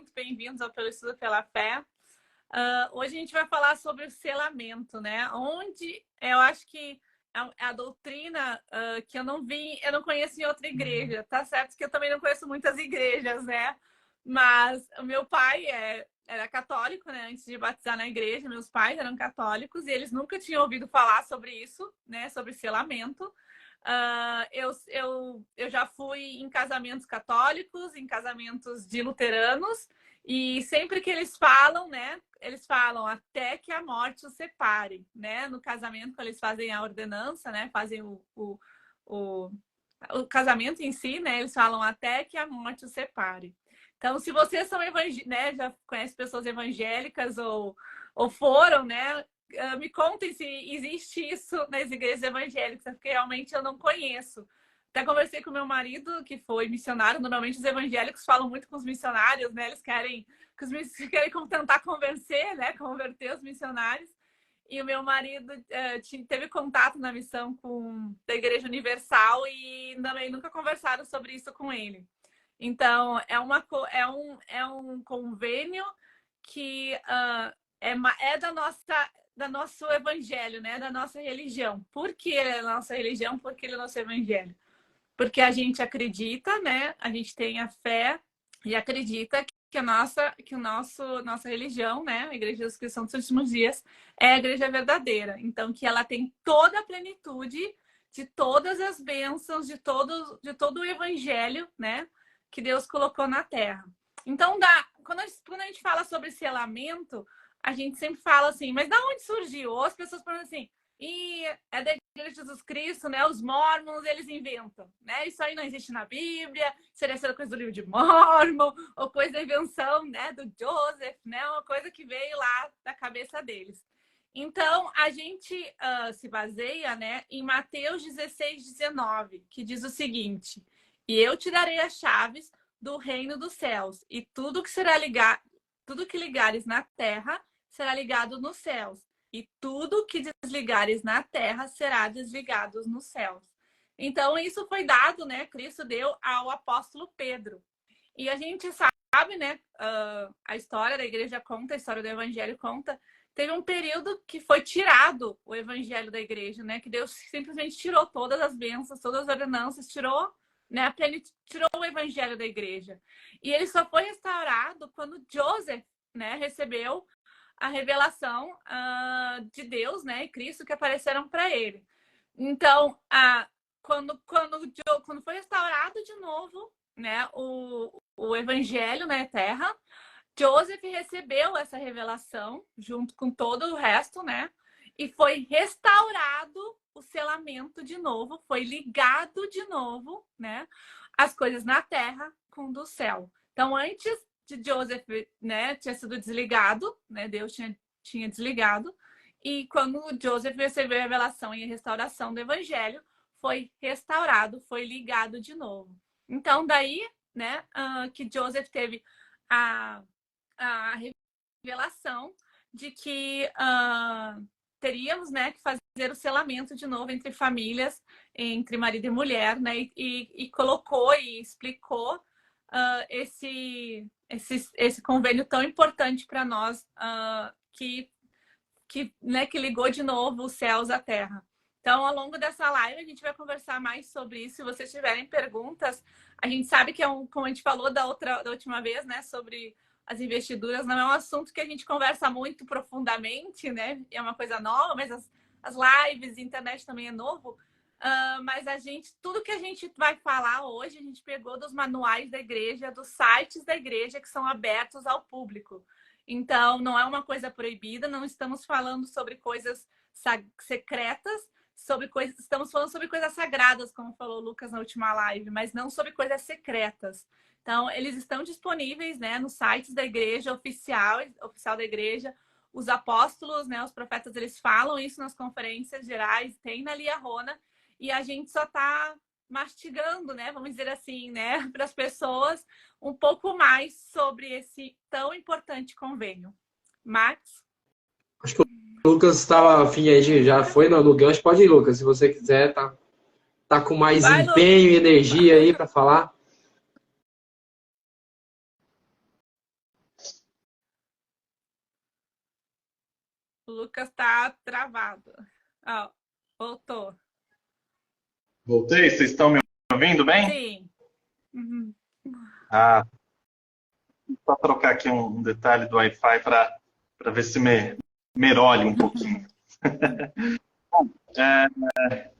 muito bem-vindos ao Pelo Estudo Pela Fé. Hoje a gente vai falar sobre o selamento, né? Onde eu acho que a doutrina que eu não conheço em outra igreja. Tá certo que eu também não conheço muitas igrejas, né? Mas o meu pai era católico, né? Antes de batizar na igreja, meus pais eram católicos e eles nunca tinham ouvido falar sobre isso, né? Sobre selamento. Eu já fui em casamentos católicos, em casamentos de luteranos, e sempre que eles falam, né? Eles falam até que a morte os separe, né? No casamento, quando eles fazem a ordenança, né? Fazem o casamento em si, né? Eles falam até que a morte os separe. Então, se vocês são né, já conhecem pessoas evangélicas ou foram, né? Me contem se existe isso nas igrejas evangélicas, porque realmente eu não conheço. Até conversei com meu marido, que foi missionário. Normalmente os evangélicos falam muito com os missionários, né? Eles querem tentar convencer, né? Converter os missionários. E o meu marido teve contato na missão da Igreja Universal e também nunca conversaram sobre isso com ele. Então, é um convênio que é da nosso evangelho, né? Da nossa religião. Por que ele é da nossa religião? Porque ele é nosso evangelho. Porque a gente acredita, né? A gente tem a fé e acredita que nossa religião, né? A Igreja de Jesus Cristo dos Últimos Dias, é a igreja verdadeira. Então, que ela tem toda a plenitude de todas as bênçãos, de todo o evangelho, né? Que Deus colocou na terra. Então, quando a gente fala sobre selamento, a gente sempre fala assim, mas da onde surgiu? Ou as pessoas falam assim, e é da Igreja de Jesus Cristo, né? Os mormons, eles inventam, né? Isso aí não existe na Bíblia, seria essa coisa do livro de Mormon, ou coisa da invenção, né? Do Joseph, né? Uma coisa que veio lá da cabeça deles. Então, a gente se baseia, né, em Mateus 16:19, que diz o seguinte: e eu te darei as chaves do reino dos céus, e tudo que ligares na terra será ligado nos céus, e tudo que desligares na terra será desligado nos céus. Então, isso foi dado, né? Cristo deu ao apóstolo Pedro. E a gente sabe, né? A história da igreja conta, a história do evangelho conta. Teve um período que foi tirado o evangelho da igreja, né? Que Deus simplesmente tirou todas as bênçãos, todas as ordenanças, tirou, né? Tirou o evangelho da igreja. E ele só foi restaurado quando Joseph, né, recebeu a revelação de Deus, né, e Cristo que apareceram para ele. Então, quando foi restaurado de novo, né, o evangelho na terra, Joseph recebeu essa revelação junto com todo o resto, né, e foi restaurado o selamento de novo, foi ligado de novo, né, as coisas na terra com do céu. Então, antes de Joseph, né, tinha sido desligado, né, Deus tinha desligado, e quando Joseph recebeu a revelação e a restauração do evangelho, foi restaurado, foi ligado de novo. Então, daí, né, que Joseph teve a revelação de que teríamos, né, que fazer o selamento de novo entre famílias, entre marido e mulher, né, e colocou e explicou esse convênio tão importante para nós, que ligou de novo os céus à terra. Então, ao longo dessa live, a gente vai conversar mais sobre isso. Se vocês tiverem perguntas, a gente sabe que como a gente falou da última vez, né, sobre as investiduras, não é um assunto que a gente conversa muito profundamente, né? É uma coisa nova, mas as lives, a internet também é novo. Mas tudo que a gente vai falar hoje, a gente pegou dos manuais da igreja, dos sites da igreja que são abertos ao público. Então, não é uma coisa proibida, não estamos falando sobre coisas secretas, estamos falando sobre coisas sagradas, como falou o Lucas na última live, mas não sobre coisas secretas. Então, eles estão disponíveis, né, nos sites da igreja oficial da igreja. Os apóstolos, né, os profetas, eles falam isso nas conferências gerais, tem na Lia Rona, e a gente só está mastigando, né, vamos dizer assim, né, para as pessoas um pouco mais sobre esse tão importante convênio. Max? Acho que o Lucas estava afim aí, já foi no gancho. Pode ir, Lucas, se você quiser, tá com mais empenho e energia aí para falar. O Lucas está travado. Ó, voltou. Voltei, vocês estão me ouvindo bem? Sim. Uhum. Ah, só trocar aqui um detalhe do Wi-Fi para ver se merolhe um pouquinho.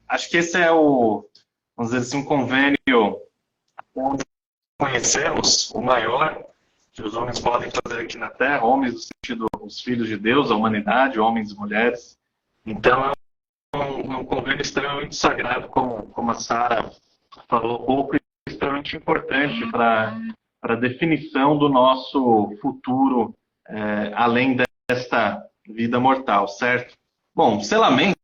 Acho que esse é vamos dizer assim, um convênio onde conhecemos o maior que os homens podem fazer aqui na Terra, homens no sentido os filhos de Deus, a humanidade, homens e mulheres. Então é um convênio extremamente sagrado, como a Sara falou pouco, e extremamente importante para a definição do nosso futuro além desta vida mortal, certo? Bom, selamento,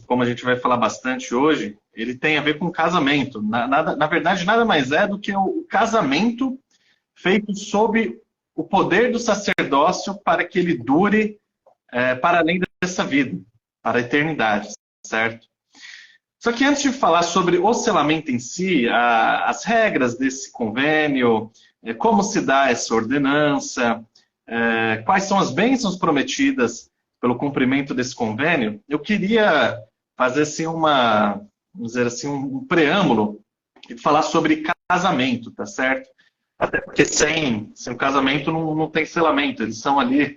como a gente vai falar bastante hoje, ele tem a ver com casamento. Na verdade, nada mais é do que o casamento feito sob o poder do sacerdócio para que ele dure para além dessa vida, para a eternidade, certo? Só que antes de falar sobre o selamento em si, as regras desse convênio, como se dá essa ordenança, quais são as bênçãos prometidas pelo cumprimento desse convênio, eu queria fazer assim vamos dizer assim, um preâmbulo e falar sobre casamento, tá certo? Até porque sem o casamento não tem selamento, eles são ali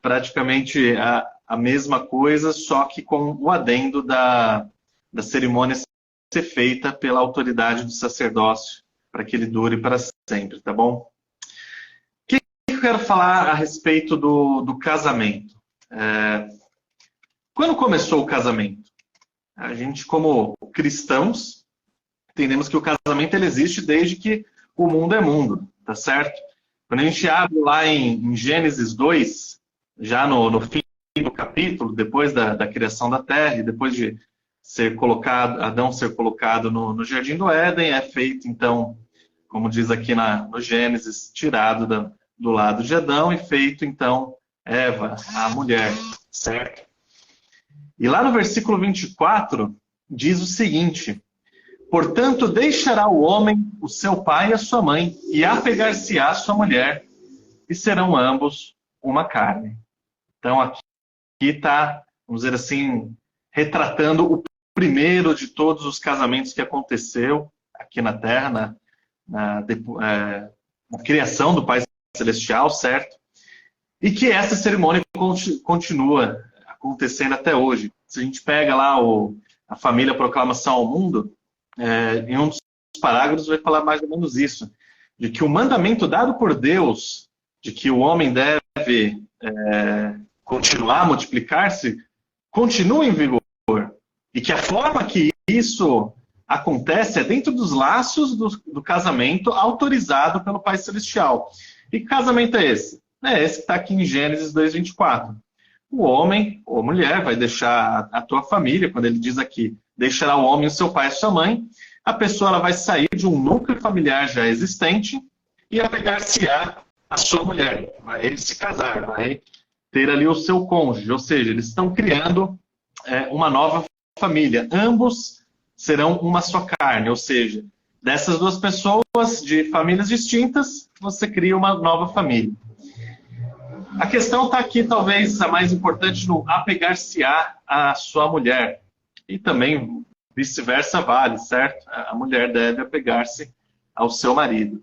praticamente a mesma coisa, só que com o adendo da cerimônia ser feita pela autoridade do sacerdócio, para que ele dure para sempre, tá bom? O que eu quero falar a respeito do casamento? Quando começou o casamento? A gente, como cristãos, entendemos que o casamento ele existe desde que o mundo é mundo, tá certo? Quando a gente abre lá em Gênesis 2, já no fim do capítulo, depois da criação da terra, e depois de Adão ser colocado no Jardim do Éden, é feito, então, como diz aqui no Gênesis, tirado do lado de Adão e feito, então, Eva, a mulher, certo? E lá no versículo 24, diz o seguinte: portanto, deixará o homem o seu pai e a sua mãe, e apegar-se-á à sua mulher, e serão ambos uma carne. Então, aqui está, vamos dizer assim, retratando o primeiro de todos os casamentos que aconteceu aqui na Terra, na criação do Pai Celestial, certo? E que essa cerimônia continua acontecendo até hoje. Se a gente pega lá a família Proclamação ao Mundo, em um dos parágrafos vai falar mais ou menos isso, de que o mandamento dado por Deus, de que o homem deve continuar a multiplicar-se, continua em vigor. E que a forma que isso acontece é dentro dos laços do casamento autorizado pelo Pai Celestial. E que casamento é esse? É esse que está aqui em Gênesis 2:24. O homem ou a mulher vai deixar a tua família, quando ele diz aqui, deixará o homem o seu pai e a sua mãe, a pessoa ela vai sair de um núcleo familiar já existente e apegar-se-á à sua mulher. Vai se casar, vai ter ali o seu cônjuge. Ou seja, eles estão criando uma nova família. Ambos serão uma só carne. Ou seja, dessas duas pessoas de famílias distintas, você cria uma nova família. A questão está aqui, talvez, a mais importante, no apegar-se-á à sua mulher. E também vice-versa vale, certo? A mulher deve apegar-se ao seu marido. O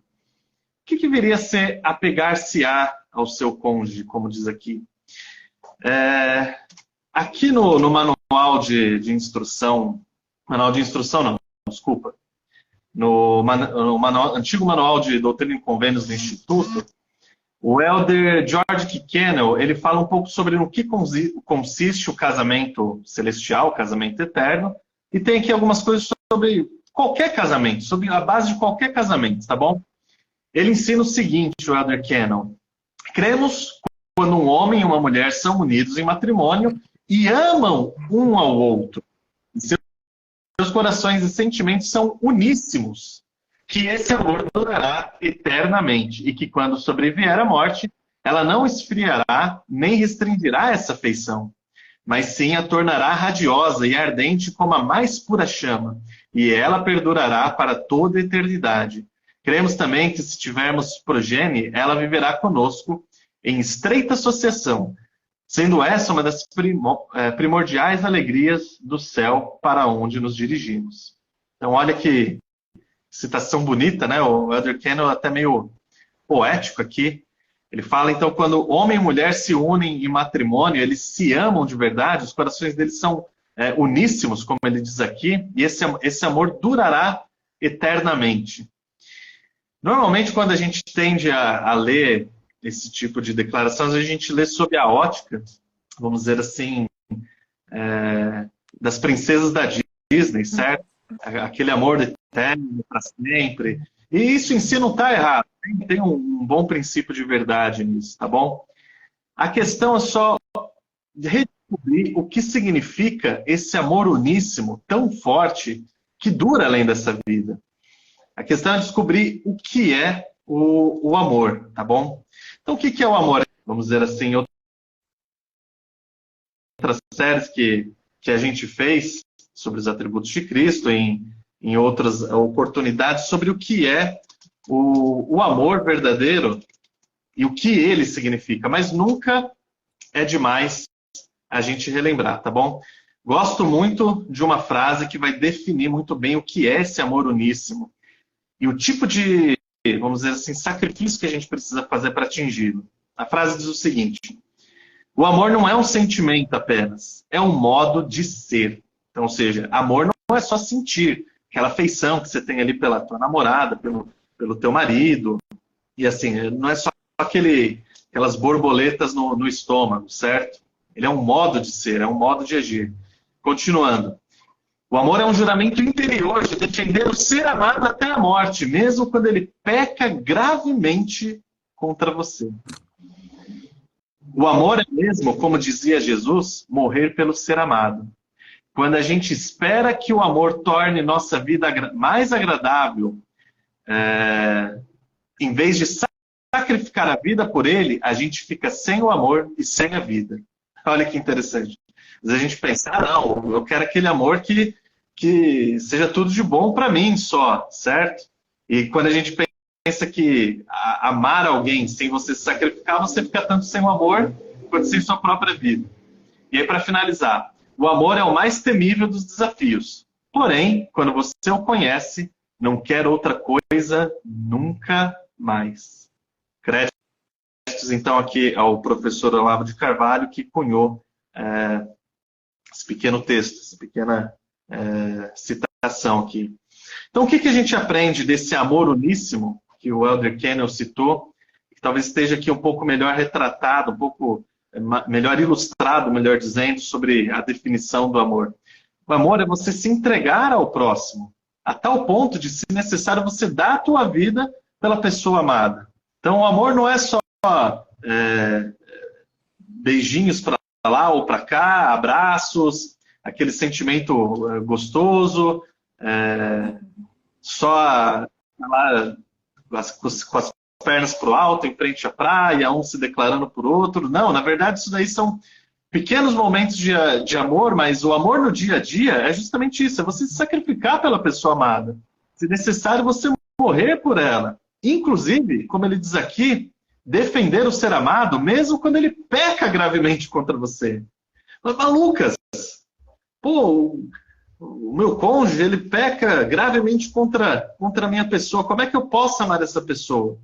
que viria a ser apegar-se-á ao seu cônjuge, como diz aqui? Aqui no manual de instrução... Manual de instrução não, desculpa. No antigo manual de doutrina e convênios do Instituto, o elder George Kennel, ele fala um pouco sobre no que consiste o casamento celestial, o casamento eterno, e tem aqui algumas coisas sobre qualquer casamento, sobre a base de qualquer casamento, tá bom? Ele ensina o seguinte, o elder Kennel: cremos quando um homem e uma mulher são unidos em matrimônio e amam um ao outro. Seus corações e sentimentos são uníssimos, que esse amor durará eternamente e que quando sobrevier a morte, ela não esfriará nem restringirá essa afeição, mas sim a tornará radiosa e ardente como a mais pura chama, e ela perdurará para toda a eternidade. Cremos também que se tivermos progenie, ela viverá conosco em estreita associação, sendo essa uma das primordiais alegrias do céu para onde nos dirigimos. Então, olha que citação bonita, né? O Elder Kenyon até meio poético aqui. Ele fala, então, quando homem e mulher se unem em matrimônio, eles se amam de verdade, os corações deles são uníssimos, como ele diz aqui, e esse amor durará eternamente. Normalmente, quando a gente tende a ler esse tipo de declarações, a gente lê sob a ótica, vamos dizer assim, das princesas da Disney, certo? Aquele amor eterno para sempre. E isso em si não está errado. Tem um bom princípio de verdade nisso, tá bom? A questão é só redescobrir o que significa esse amor uníssimo, tão forte, que dura além dessa vida. A questão é descobrir o que é o amor, tá bom? Então, o que é o amor? Vamos dizer assim, outras séries que a gente fez sobre os atributos de Cristo, em outras oportunidades, sobre o que é o amor verdadeiro e o que ele significa. Mas nunca é demais a gente relembrar, tá bom? Gosto muito de uma frase que vai definir muito bem o que é esse amor uníssimo e o tipo de, vamos dizer assim, sacrifício que a gente precisa fazer para atingi-lo. A frase diz o seguinte: o amor não é um sentimento apenas, é um modo de ser. Então, ou seja, amor não é só sentir aquela afeição que você tem ali pela tua namorada, pelo teu marido, e assim, não é só aquelas borboletas no estômago, certo? Ele é um modo de ser, é um modo de agir. Continuando. O amor é um juramento interior de defender o ser amado até a morte, mesmo quando ele peca gravemente contra você. O amor é mesmo, como dizia Jesus, morrer pelo ser amado. Quando a gente espera que o amor torne nossa vida mais agradável, em vez de sacrificar a vida por ele, a gente fica sem o amor e sem a vida. Olha que interessante. Às vezes a gente pensa, não, eu quero aquele amor que seja tudo de bom para mim só, certo? E quando a gente pensa que amar alguém sem você se sacrificar, você fica tanto sem o amor quanto sem sua própria vida. E aí, para finalizar, o amor é o mais temível dos desafios. Porém, quando você o conhece, não quer outra coisa nunca mais. Créditos, então, aqui ao professor Olavo de Carvalho, que cunhou esse pequeno texto, essa pequena citação aqui. Então, o que a gente aprende desse amor uníssimo que o Elder Kenyon citou, que talvez esteja aqui um pouco melhor retratado, um pouco melhor ilustrado, melhor dizendo, sobre a definição do amor. O amor é você se entregar ao próximo, a tal ponto de, se necessário, você dar a tua vida pela pessoa amada. Então, o amor não é só beijinhos para lá ou para cá, abraços, aquele sentimento gostoso, só lá, com as pernas para o alto, em frente à praia, um se declarando por outro. Não, na verdade, isso daí são pequenos momentos de amor, mas o amor no dia a dia é justamente isso, é você se sacrificar pela pessoa amada. Se necessário, você morrer por ela. Inclusive, como ele diz aqui, defender o ser amado, mesmo quando ele peca gravemente contra você. Mas, Lucas, pô, o meu cônjuge, ele peca gravemente contra a minha pessoa. Como é que eu posso amar essa pessoa?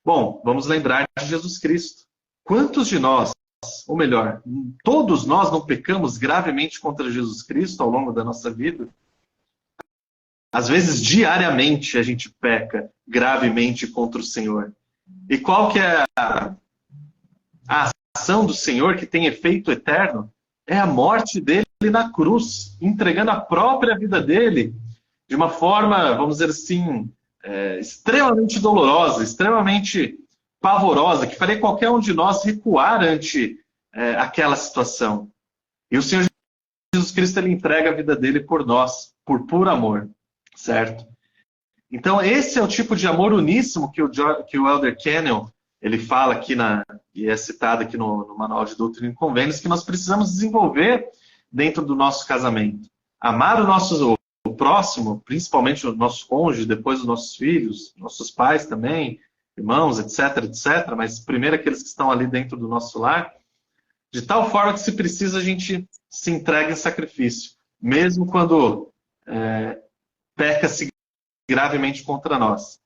Bom, vamos lembrar de Jesus Cristo. Quantos de nós, ou melhor, todos nós não pecamos gravemente contra Jesus Cristo ao longo da nossa vida? Às vezes, diariamente, a gente peca gravemente contra o Senhor. E qual que é a ação do Senhor que tem efeito eterno? É a morte dele na cruz, entregando a própria vida dele de uma forma, vamos dizer assim, extremamente dolorosa, extremamente pavorosa, que faria qualquer um de nós recuar ante aquela situação. E o Senhor Jesus Cristo, ele entrega a vida dele por nós, por puro amor, certo? Então, esse é o tipo de amor uníssimo que o Elder Kenyon, ele fala aqui, e é citado aqui no Manual de Doutrina e Convênios, que nós precisamos desenvolver dentro do nosso casamento. Amar o próximo, principalmente o nosso cônjuge, depois os nossos filhos, nossos pais também, irmãos, etc, etc, mas primeiro aqueles que estão ali dentro do nosso lar, de tal forma que, se precisa, a gente se entrega em sacrifício, mesmo quando peca-se gravemente contra nós.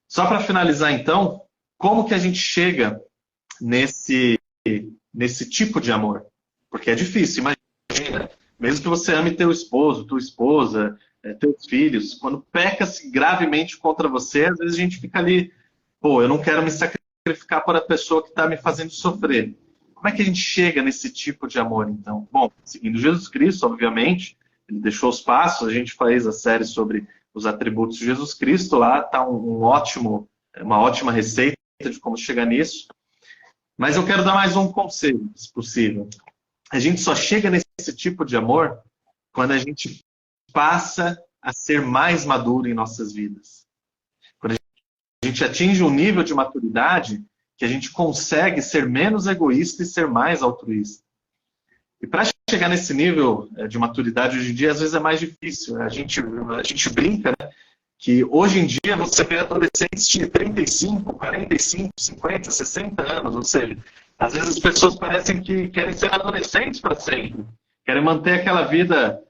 Só para finalizar, então, como que a gente chega nesse tipo de amor? Porque é difícil, imagina, mesmo que você ame teu esposo, tua esposa, teus filhos, quando peca-se gravemente contra você, às vezes a gente fica ali, pô, eu não quero me sacrificar para a pessoa que está me fazendo sofrer. Como é que a gente chega nesse tipo de amor, então? Bom, seguindo Jesus Cristo, obviamente, ele deixou os passos, a gente fez a série sobre os atributos de Jesus Cristo, lá está uma ótima receita de como chegar nisso. Mas eu quero dar mais um conselho, se possível. A gente só chega nesse tipo de amor quando a gente passa a ser mais maduro em nossas vidas. Quando a gente atinge um nível de maturidade que a gente consegue ser menos egoísta e ser mais altruísta. E para chegar nesse nível de maturidade hoje em dia, às vezes é mais difícil. A gente brinca, né, que hoje em dia você vê adolescentes de 35, 45, 50, 60 anos. Ou seja, às vezes as pessoas parecem que querem ser adolescentes para sempre. Querem manter aquela vida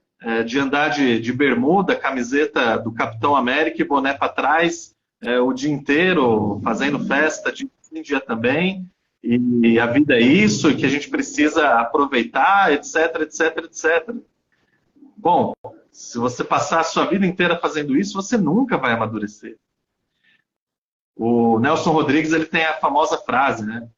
de andar de bermuda, camiseta do Capitão América e boné para trás o dia inteiro, fazendo festa de dia também. E a vida é isso, e que a gente precisa aproveitar, etc, etc, etc. Bom, se você passar a sua vida inteira fazendo isso, você nunca vai amadurecer. O Nelson Rodrigues, ele tem a famosa frase, né,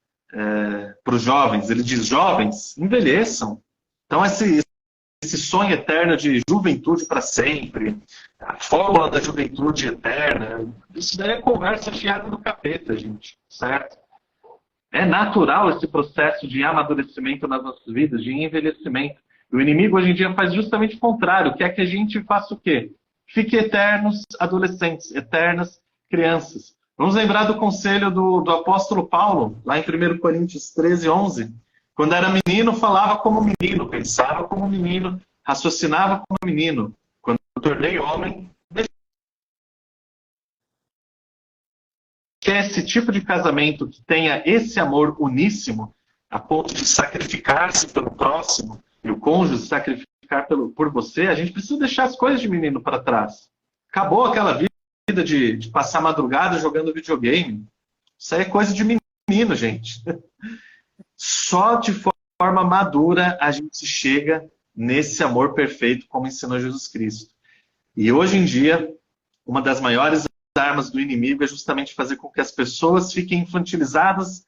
para os jovens. Ele diz: jovens, envelheçam. Então, esse sonho eterno de juventude para sempre, a fórmula da juventude eterna, isso daí é conversa fiada do capeta, gente, certo? É natural esse processo de amadurecimento nas nossas vidas, de envelhecimento. E o inimigo hoje em dia faz justamente o contrário, quer que a gente faça o quê? Fique eternos adolescentes, eternas crianças. Vamos lembrar do conselho do apóstolo Paulo, lá em 1 Coríntios 13, 11. Quando era menino, falava como menino, pensava como menino, raciocinava como menino. Quando eu tornei homem, que é esse tipo de casamento que tenha esse amor uníssimo, a ponto de sacrificar-se pelo próximo, e o cônjuge sacrificar por você, a gente precisa deixar as coisas de menino para trás. Acabou aquela vida de passar madrugada jogando videogame. Isso aí é coisa de menino, gente. Só de forma madura a gente chega nesse amor perfeito como ensinou Jesus Cristo. E hoje em dia, uma das maiores armas do inimigo é justamente fazer com que as pessoas fiquem infantilizadas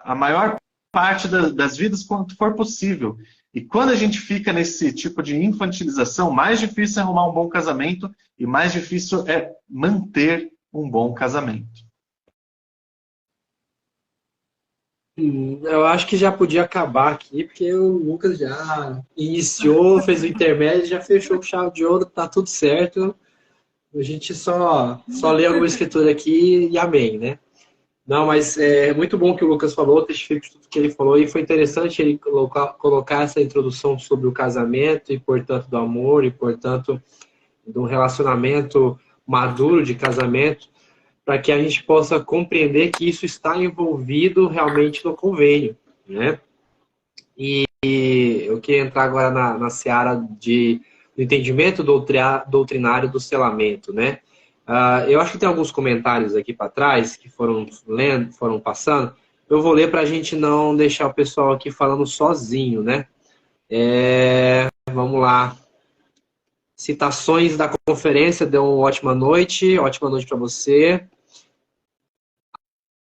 a maior parte das vidas quanto for possível. E quando a gente fica nesse tipo de infantilização, mais difícil é arrumar um bom casamento e mais difícil é manter um bom casamento. Eu acho que já podia acabar aqui, porque o Lucas já iniciou, fez o intermédio, já fechou com chave de ouro, tá tudo certo. A gente só lê alguma escritura aqui e amém, né? Não, mas é muito bom que o Lucas falou, testifico de tudo que ele falou, e foi interessante ele colocar essa introdução sobre o casamento, e portanto do amor, e portanto do relacionamento maduro de casamento, para que a gente possa compreender que isso está envolvido realmente no convênio, né? E eu queria entrar agora na seara do entendimento doutrinário do selamento, né? Eu acho que tem alguns comentários aqui para trás que foram passando. Eu vou ler para a gente não deixar o pessoal aqui falando sozinho, né? Vamos lá. Citações da conferência, deu uma ótima noite para você.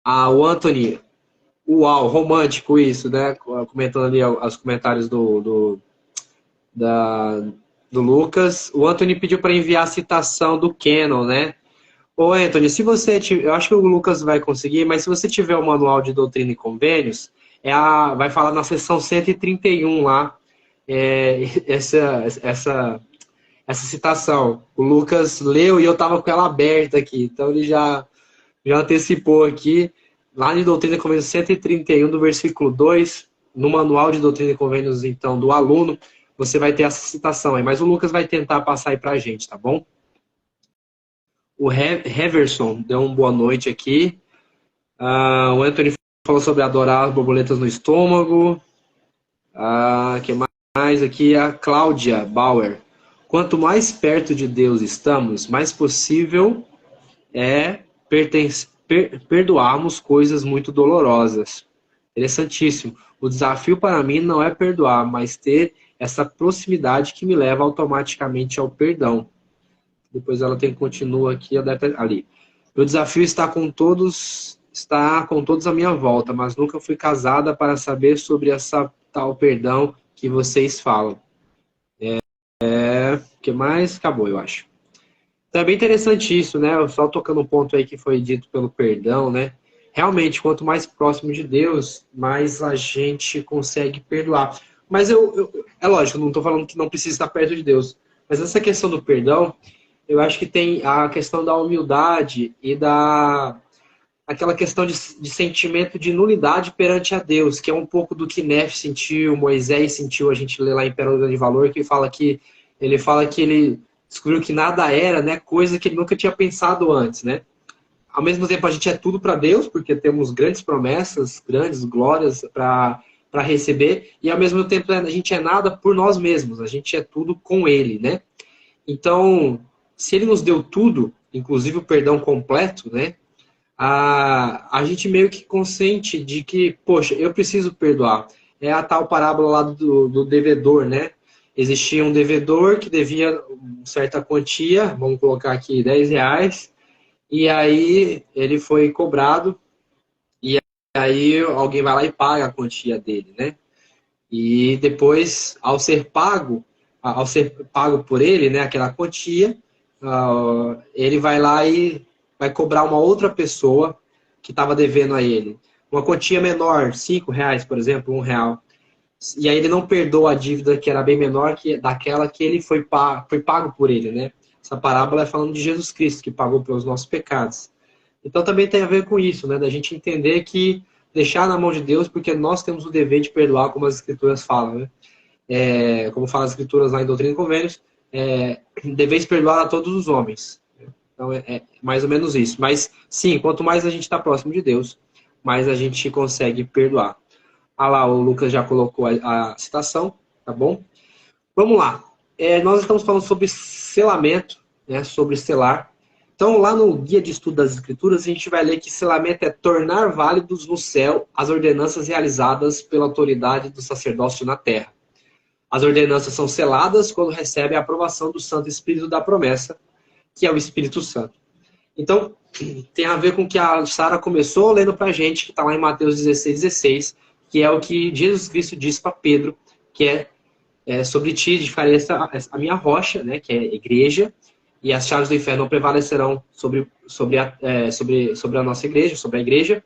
O Anthony, uau, romântico isso, né? Comentando ali os comentários do Lucas. O Anthony pediu para enviar a citação do Canon, né? Ô, Anthony, se você tiver, eu acho que o Lucas vai conseguir, mas se você tiver o manual de doutrina e convênios, vai falar na seção 131 lá, essa citação. O Lucas leu e eu estava com ela aberta aqui, então ele já antecipou aqui, lá de Doutrina e Convênios 131, do versículo 2, no manual de Doutrina e Convênios, então, do aluno, você vai ter essa citação aí, mas o Lucas vai tentar passar aí pra gente, tá bom? O Heverson deu uma boa noite aqui. O Anthony falou sobre adorar as borboletas no estômago. Que mais aqui? A Cláudia Bauer. Quanto mais perto de Deus estamos, mais possível é perdoarmos coisas muito dolorosas. Interessantíssimo. O desafio para mim não é perdoar, mas ter essa proximidade que me leva automaticamente ao perdão. Depois ela continua aqui, ali. O desafio está com todos à minha volta, mas nunca fui casada para saber sobre essa tal perdão que vocês falam. O que mais? Acabou, eu acho. Então é bem interessante isso, né? Só tocando um ponto aí que foi dito pelo perdão, né? Realmente, quanto mais próximo de Deus, mais a gente consegue perdoar. Mas é lógico, não estou falando que não precisa estar perto de Deus. Mas essa questão do perdão, eu acho que tem a questão da humildade e aquela questão de sentimento de nulidade perante a Deus, que é um pouco do que Nef sentiu, Moisés sentiu, a gente lê lá em Pérola de Valor, que ele fala que ele descobriu que nada era, né, coisa que ele nunca tinha pensado antes, né? Ao mesmo tempo, a gente é tudo para Deus, porque temos grandes promessas, grandes glórias para receber, e ao mesmo tempo a gente é nada por nós mesmos, a gente é tudo com Ele, né? Então, se Ele nos deu tudo, inclusive o perdão completo, né? A gente meio que consciente de que, poxa, eu preciso perdoar. É a tal parábola lá do devedor, né? Existia um devedor que devia uma certa quantia, vamos colocar aqui R$10, e aí ele foi cobrado, e aí alguém vai lá e paga a quantia dele, né? E depois, ao ser pago por ele, né, aquela quantia, ele vai lá e vai cobrar uma outra pessoa que estava devendo a ele. Uma quantia menor, R$5, por exemplo, R$1. E aí ele não perdoa a dívida que era bem menor que daquela que ele foi pago por ele, né? Essa parábola é falando de Jesus Cristo, que pagou pelos nossos pecados. Então também tem a ver com isso, né? Da gente entender que deixar na mão de Deus, porque nós temos o dever de perdoar, como as Escrituras falam, né? Como falam as Escrituras lá em Doutrina e Convênios, deveis perdoar a todos os homens. Então é mais ou menos isso. Mas sim, quanto mais a gente está próximo de Deus, mais a gente consegue perdoar. Lá, o Lucas já colocou a citação, tá bom? Vamos lá. Nós estamos falando sobre selamento, né? Sobre selar. Então, lá no Guia de Estudo das Escrituras, a gente vai ler que selamento é tornar válidos no céu as ordenanças realizadas pela autoridade do sacerdócio na terra. As ordenanças são seladas quando recebem a aprovação do Santo Espírito da promessa, que é o Espírito Santo. Então, tem a ver com o que a Sara começou lendo para a gente, que está lá em Mateus 16:16, que é o que Jesus Cristo disse para Pedro, que é sobre ti edificarei a minha rocha, né, que é a igreja, e as chaves do inferno não prevalecerão sobre a nossa igreja, sobre a igreja,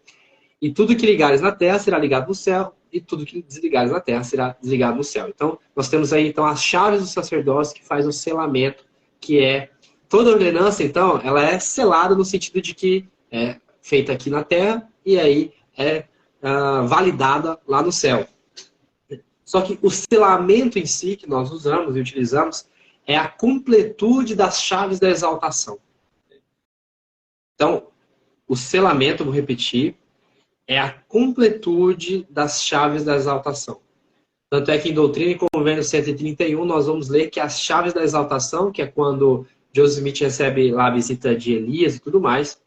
e tudo que ligares na terra será ligado no céu, e tudo que desligares na terra será desligado no céu. Então, nós temos aí então as chaves do sacerdócio que faz o selamento, que é toda ordenança, então, ela é selada no sentido de que é feita aqui na terra, e aí validada lá no céu. Só que o selamento em si, que nós usamos e utilizamos, é a completude das chaves da exaltação. Então, o selamento, vou repetir, é a completude das chaves da exaltação. Tanto é que em Doutrina e Convênio 131, nós vamos ler que as chaves da exaltação, que é quando Joseph Smith recebe lá a visita de Elias e tudo mais,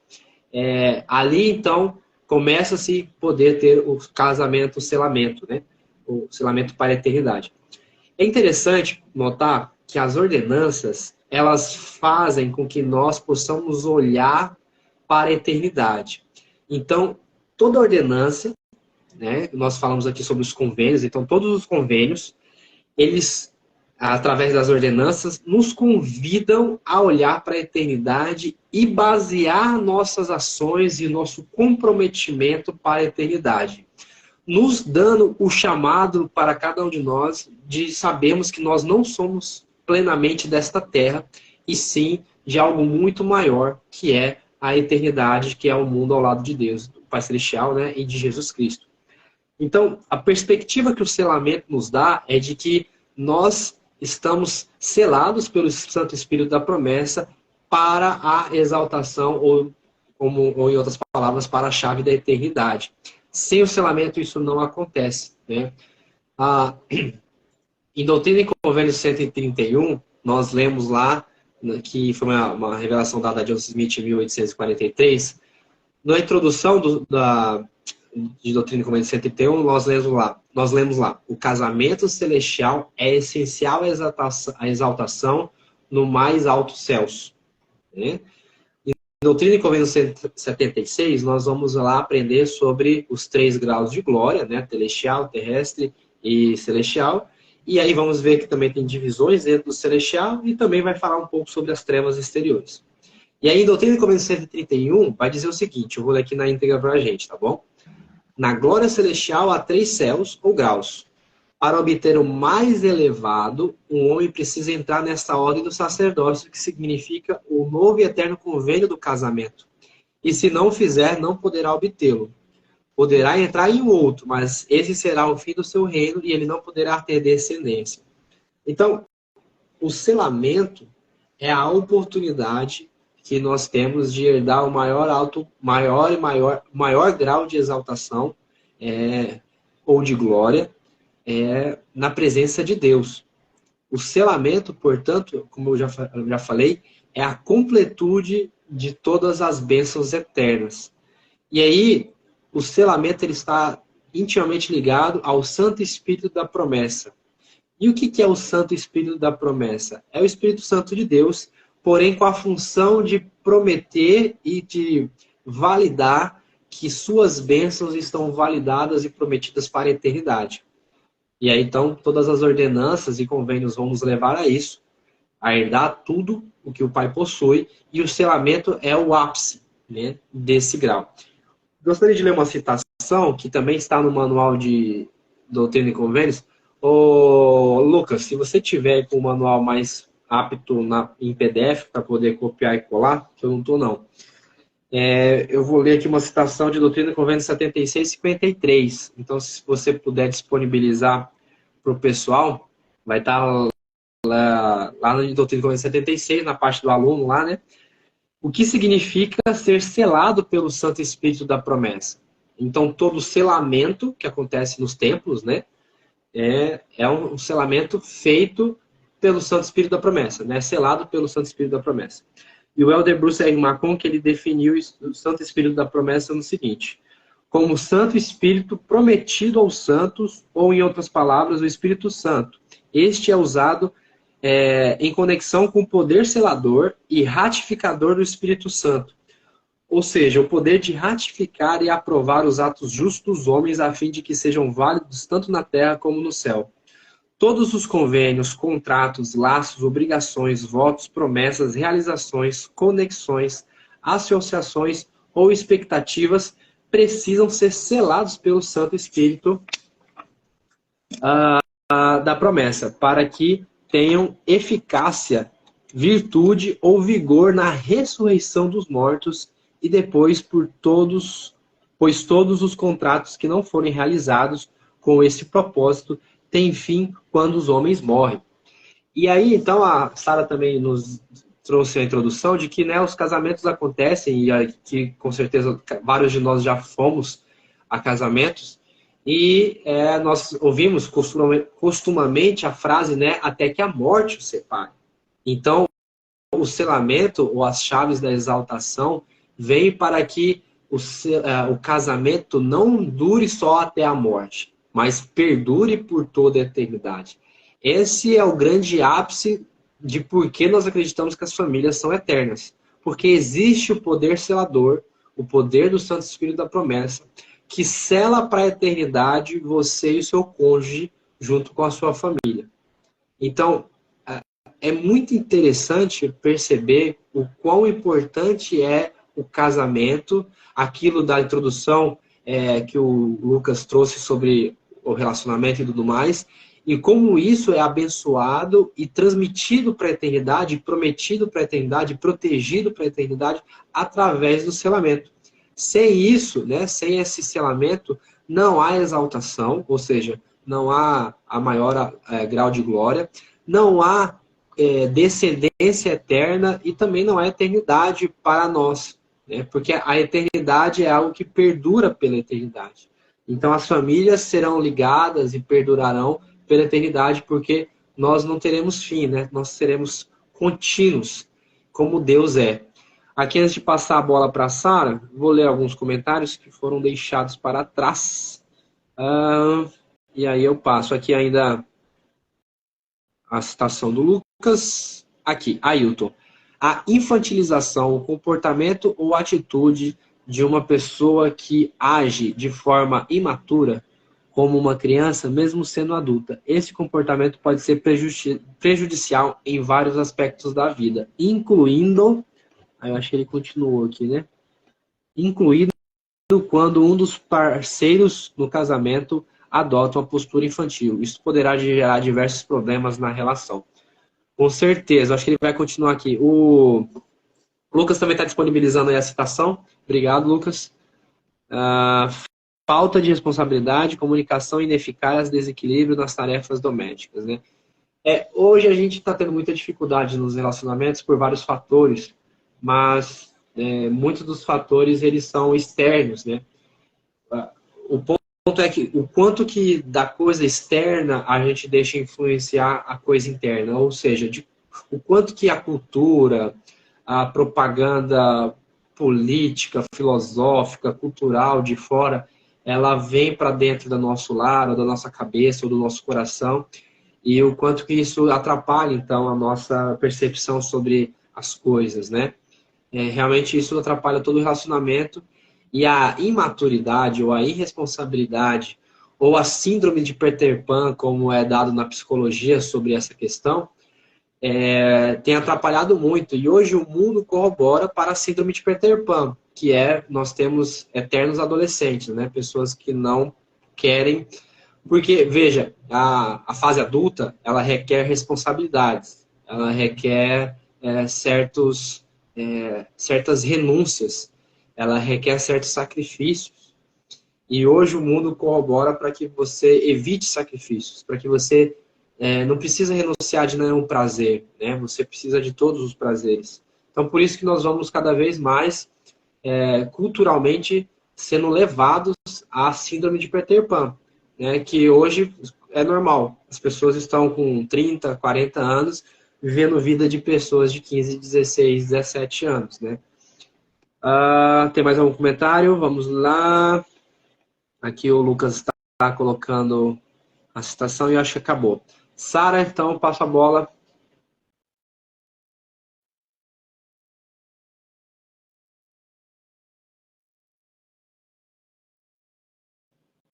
ali, então, começa-se poder ter o casamento, o selamento, né? O selamento para a eternidade. É interessante notar que as ordenanças, elas fazem com que nós possamos olhar para a eternidade. Então, toda ordenança, né? Nós falamos aqui sobre os convênios, então todos os convênios, eles, através das ordenanças, nos convidam a olhar para a eternidade e basear nossas ações e nosso comprometimento para a eternidade, nos dando o chamado para cada um de nós de sabermos que nós não somos plenamente desta terra, e sim de algo muito maior, que é a eternidade, que é o mundo ao lado de Deus, do Pai Celestial, né, e de Jesus Cristo. Então, a perspectiva que o selamento nos dá é de que nós estamos selados pelo Santo Espírito da promessa para a exaltação, ou em outras palavras, para a chave da eternidade. Sem o selamento isso não acontece, né? Ah, em Doutrina e Convênio 131, nós lemos lá, né, que foi uma revelação dada a Joseph Smith em 1843. Na introdução de Doutrina e Convênio 131, nós lemos lá: o casamento celestial é essencial à exaltação no mais altos céus. Né? Em Doutrina e Convênio 176, nós vamos lá aprender sobre os 3 graus de glória, né? Celestial, terrestre e celestial. E aí vamos ver que também tem divisões dentro do celestial e também vai falar um pouco sobre as trevas exteriores. E aí, em Doutrina e Convênio 131, vai dizer o seguinte, eu vou ler aqui na íntegra para a gente, tá bom? Na glória celestial há 3 céus ou graus. Para obter o mais elevado, um homem precisa entrar nesta ordem do sacerdócio, que significa o novo e eterno convênio do casamento. E se não fizer, não poderá obtê-lo. Poderá entrar em um outro, mas esse será o fim do seu reino e ele não poderá ter descendência. Então, o selamento é a oportunidade que nós temos de herdar o maior grau de exaltação ou de glória na presença de Deus. O selamento, portanto, como eu já falei, é a completude de todas as bênçãos eternas. E aí, o selamento ele está intimamente ligado ao Santo Espírito da promessa. E o que é o Santo Espírito da promessa? É o Espírito Santo de Deus, porém com a função de prometer e de validar que suas bênçãos estão validadas e prometidas para a eternidade. E aí, então, todas as ordenanças e convênios vão nos levar a isso, a herdar tudo o que o Pai possui, e o selamento é o ápice, né, desse grau. Gostaria de ler uma citação que também está no manual de Doutrina e Convênios. Ô, Lucas, se você tiver com o manual mais apto em PDF para poder copiar e colar, que eu não estou, não. Eu vou ler aqui uma citação de Doutrina e Convênios 76 e 53. Então, se você puder disponibilizar para o pessoal, vai estar lá no Doutrina e Convênios 76, na parte do aluno lá, né? O que significa ser selado pelo Santo Espírito da promessa. Então, todo selamento que acontece nos templos, né? É um selamento feito pelo Santo Espírito da promessa, né? Selado pelo Santo Espírito da promessa. E o Elder Bruce R. Macon, que ele definiu o Santo Espírito da promessa no seguinte: como o Santo Espírito prometido aos santos, ou em outras palavras, o Espírito Santo. Este é usado em conexão com o poder selador e ratificador do Espírito Santo. Ou seja, o poder de ratificar e aprovar os atos justos dos homens a fim de que sejam válidos tanto na terra como no céu. Todos os convênios, contratos, laços, obrigações, votos, promessas, realizações, conexões, associações ou expectativas precisam ser selados pelo Santo Espírito da promessa, para que tenham eficácia, virtude ou vigor na ressurreição dos mortos e depois pois todos os contratos que não forem realizados com esse propósito têm fim quando os homens morrem. E aí, então, a Sara também nos trouxe a introdução de que, né, os casamentos acontecem, e que com certeza vários de nós já fomos a casamentos, e nós ouvimos costumamente a frase, né, até que a morte o separe. Então, o selamento, ou as chaves da exaltação, vem para que o casamento não dure só até a morte, mas perdure por toda a eternidade. Esse é o grande ápice de por que nós acreditamos que as famílias são eternas. Porque existe o poder selador, o poder do Santo Espírito da promessa, que sela para a eternidade você e o seu cônjuge junto com a sua família. Então, é muito interessante perceber o quão importante é o casamento, aquilo da introdução que o Lucas trouxe sobre o relacionamento e tudo mais, e como isso é abençoado e transmitido para a eternidade, prometido para a eternidade, protegido para a eternidade, através do selamento. Sem isso, né, sem esse selamento, não há exaltação, ou seja, não há a maior grau de glória, não há descendência eterna e também não há eternidade para nós, né? Porque a eternidade é algo que perdura pela eternidade. Então as famílias serão ligadas e perdurarão pela eternidade, porque nós não teremos fim, né? Nós seremos contínuos, como Deus é. Aqui, antes de passar a bola para a Sara, vou ler alguns comentários que foram deixados para trás. E aí eu passo aqui ainda a citação do Lucas. Aqui, Ailton. A infantilização, o comportamento ou atitude de uma pessoa que age de forma imatura, como uma criança, mesmo sendo adulta. Esse comportamento pode ser prejudicial em vários aspectos da vida, incluindo... Aí eu acho que ele continuou aqui, né? Incluindo quando um dos parceiros no casamento adota uma postura infantil. Isso poderá gerar diversos problemas na relação. Com certeza, acho que ele vai continuar aqui. O Lucas também está disponibilizando aí a citação. Obrigado, Lucas. Falta de responsabilidade, comunicação ineficaz, desequilíbrio nas tarefas domésticas, né? Hoje a gente está tendo muita dificuldade nos relacionamentos por vários fatores, mas muitos dos fatores eles são externos, né? O ponto é que o quanto que da coisa externa a gente deixa influenciar a coisa interna, ou seja, o quanto que a cultura, a propaganda política, filosófica, cultural de fora, ela vem para dentro do nosso lar, ou da nossa cabeça, ou do nosso coração, e o quanto que isso atrapalha, então, a nossa percepção sobre as coisas, né? Realmente isso atrapalha todo o relacionamento, e a imaturidade, ou a irresponsabilidade, ou a síndrome de Peter Pan, como é dado na psicologia sobre essa questão, tem atrapalhado muito. E hoje o mundo corrobora para a síndrome de Peter Pan, que nós temos eternos adolescentes, né? Pessoas que não querem... Porque, veja, a fase adulta, ela requer responsabilidades, ela requer certas renúncias, ela requer certos sacrifícios. E hoje o mundo corrobora para que você evite sacrifícios, para que você não precisa renunciar de nenhum prazer, né? Você precisa de todos os prazeres. Então, por isso que nós vamos cada vez mais, culturalmente, sendo levados à síndrome de Peter Pan, né? Que hoje é normal. As pessoas estão com 30, 40 anos, vivendo vida de pessoas de 15, 16, 17 anos, né? Tem mais algum comentário? Vamos lá. Aqui o Lucas está colocando a citação e eu acho que acabou. Sara, então, passo a bola.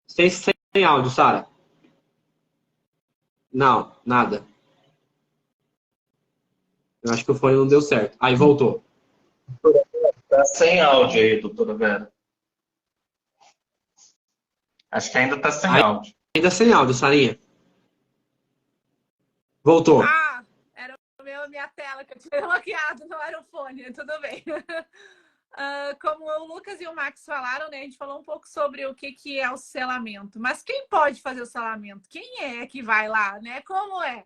Sem áudio, Sara. Não, nada. Eu acho que o fone não deu certo. Aí voltou. Tá sem áudio aí, doutora Vera. Acho que ainda tá sem áudio. Ainda sem áudio, Sarinha. Voltou. Era minha tela que eu tinha bloqueado, não era o fone, tudo bem. Como o Lucas e o Max falaram, né, a gente falou um pouco sobre o que é o selamento. Mas quem pode fazer o selamento? Quem é que vai lá, né? Como é?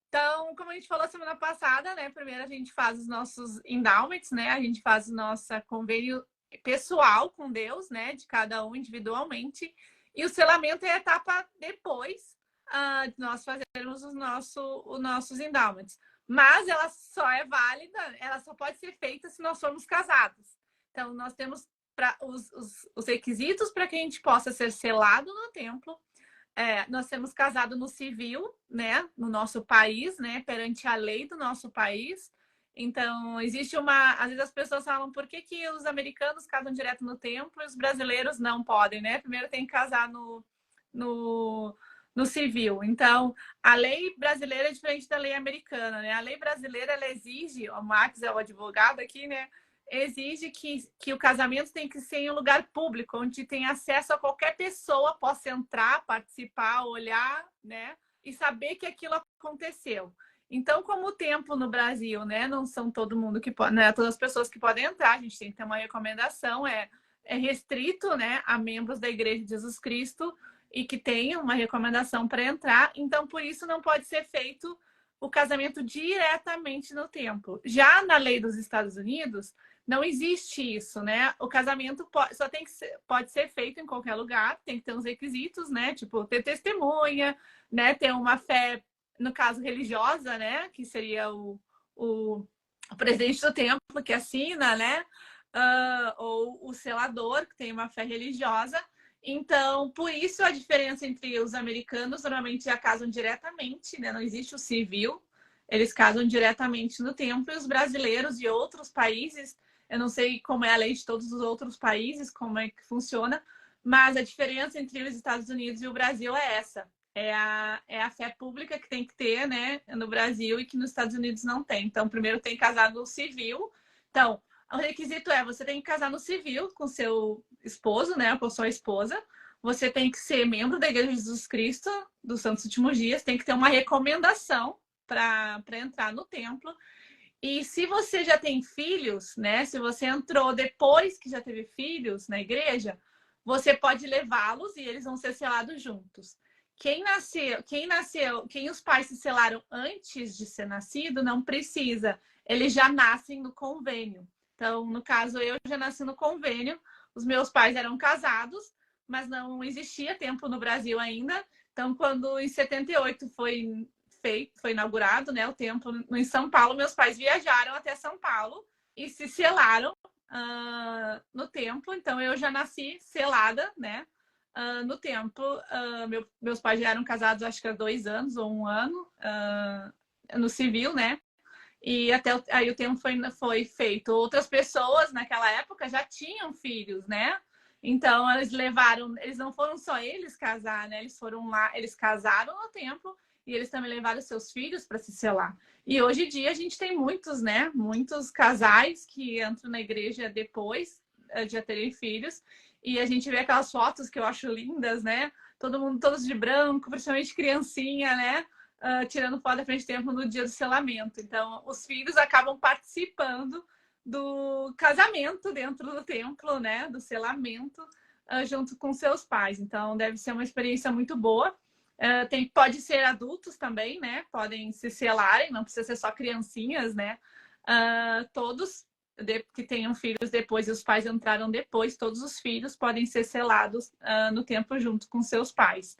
Então, como a gente falou semana passada, né, primeiro a gente faz os nossos endowments, né? A gente faz o nosso convênio pessoal com Deus, né, de cada um individualmente. E o selamento é a etapa depois de nós fazermos os nossos endowments. Mas ela só é válida, ela só pode ser feita se nós formos casados. Então, nós temos os requisitos para que a gente possa ser selado no templo. Nós temos casado no civil, né, no nosso país, né, perante a lei do nosso país. Então, existe às vezes as pessoas falam, por que os americanos casam direto no templo e os brasileiros não podem, né? Primeiro tem que casar no civil. Então, a lei brasileira é diferente da lei americana, né? A lei brasileira, ela exige, o Max é o advogado aqui, né? Exige que o casamento tem que ser em um lugar público, onde tem acesso a qualquer pessoa, possa entrar, participar, olhar, né? E saber que aquilo aconteceu. Então, como o templo no Brasil, né? Não são todo mundo que pode, né? Todas as pessoas que podem entrar, a gente tem que ter uma recomendação, é restrito, né? A membros da Igreja de Jesus Cristo e que tenham uma recomendação para entrar. Então, por isso não pode ser feito o casamento diretamente no templo. Já na lei dos Estados Unidos, não existe isso, né? O casamento pode ser feito em qualquer lugar, tem que ter uns requisitos, né? Tipo, ter testemunha, né? Ter uma fé, no caso, religiosa, né? Que seria o presidente do templo que assina, né? Ou o selador, que tem uma fé religiosa. Então, por isso a diferença entre os americanos, normalmente já casam diretamente, né? Não existe o civil, eles casam diretamente no templo, e os brasileiros e outros países, eu não sei como é a lei de todos os outros países, como é que funciona, mas a diferença entre os Estados Unidos e o Brasil é essa. É a fé pública que tem que ter, né, no Brasil, e que nos Estados Unidos não tem. Então, primeiro tem que casar no civil. Então, o requisito é, você tem que casar no civil com seu esposo, né, com sua esposa. Você tem que ser membro da Igreja de Jesus Cristo dos Santos Últimos Dias. Tem que ter uma recomendação para entrar no templo. E se você já tem filhos, né? Se você entrou depois que já teve filhos na igreja, você pode levá-los e eles vão ser selados juntos. Quem os pais se selaram antes de ser nascido, não precisa. Eles já nascem no convênio. Então, no caso, eu já nasci no convênio. Os meus pais eram casados, mas não existia templo no Brasil ainda. Então, quando em 78 foi inaugurado, né, o templo em São Paulo, meus pais viajaram até São Paulo e se selaram no templo. Então, eu já nasci selada, né, no templo. Meus pais já eram casados, acho que há 2 anos ou 1 ano, no civil, né? E até aí o tempo foi feito. Outras pessoas naquela época já tinham filhos, né? Então, eles não foram só eles casar, né? Eles foram lá, eles casaram no templo e eles também levaram seus filhos para se selar. E hoje em dia a gente tem muitos, né? Muitos casais que entram na igreja depois de já terem filhos. E a gente vê aquelas fotos que eu acho lindas, né? Todo mundo, todos de branco, principalmente criancinha, né? Tirando foto da frente do templo no dia do selamento. Então, os filhos acabam participando do casamento dentro do templo, né? Do selamento, junto com seus pais. Então, deve ser uma experiência muito boa. Pode ser adultos também, né? Podem se selarem, não precisa ser só criancinhas, né? Todos que tenham filhos depois e os pais entraram depois, todos os filhos podem ser selados no templo junto com seus pais.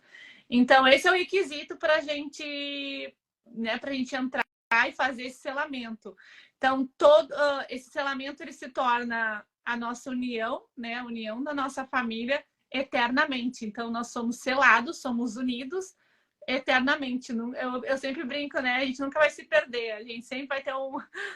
Então, esse é o requisito para a gente, né, para a gente entrar e fazer esse selamento. Então, todo esse selamento ele se torna a nossa união, né, a união da nossa família eternamente. Então, nós somos selados, somos unidos eternamente. Eu sempre brinco, né? A gente nunca vai se perder. A gente sempre vai ter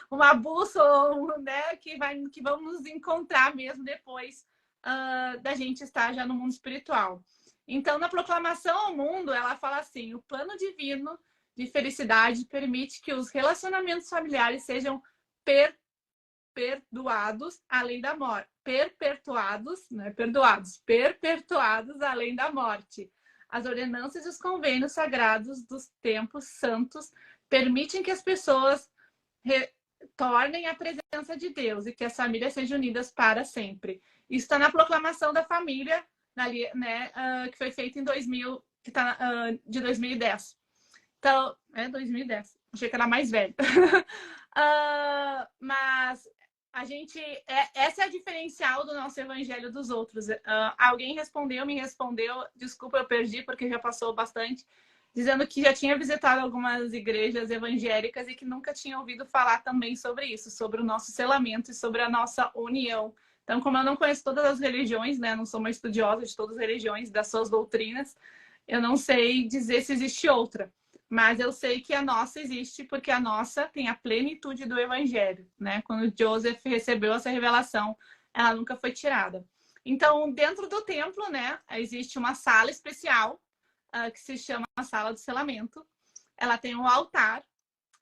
uma bússola, né? Que vamos nos encontrar mesmo depois da gente estar já no mundo espiritual. Então, na proclamação ao mundo, ela fala assim: o plano divino de felicidade permite que os relacionamentos familiares sejam perdoados além da morte. Perpetuados, não é perdoados, perpetuados além da morte. As ordenanças e os convênios sagrados dos tempos santos permitem que as pessoas retornem à presença de Deus e que as famílias sejam unidas para sempre. Isso está na proclamação da família, né, que foi feita em 2000, que tá, de 2010. Então, 2010. Achei que era mais velho. Mas a gente... essa é a diferencial do nosso evangelho dos outros. Alguém me respondeu, desculpa, eu perdi porque já passou bastante, dizendo que já tinha visitado algumas igrejas evangélicas e que nunca tinha ouvido falar também sobre isso, sobre o nosso selamento e sobre a nossa união. Então, como eu não conheço todas as religiões, né, não sou uma estudiosa de todas as religiões, das suas doutrinas, eu não sei dizer se existe outra. Mas eu sei que a nossa existe porque a nossa tem a plenitude do evangelho, né? Quando Joseph recebeu essa revelação, ela nunca foi tirada. Então, dentro do templo, né, existe uma sala especial que se chama a Sala do Selamento. Ela tem um altar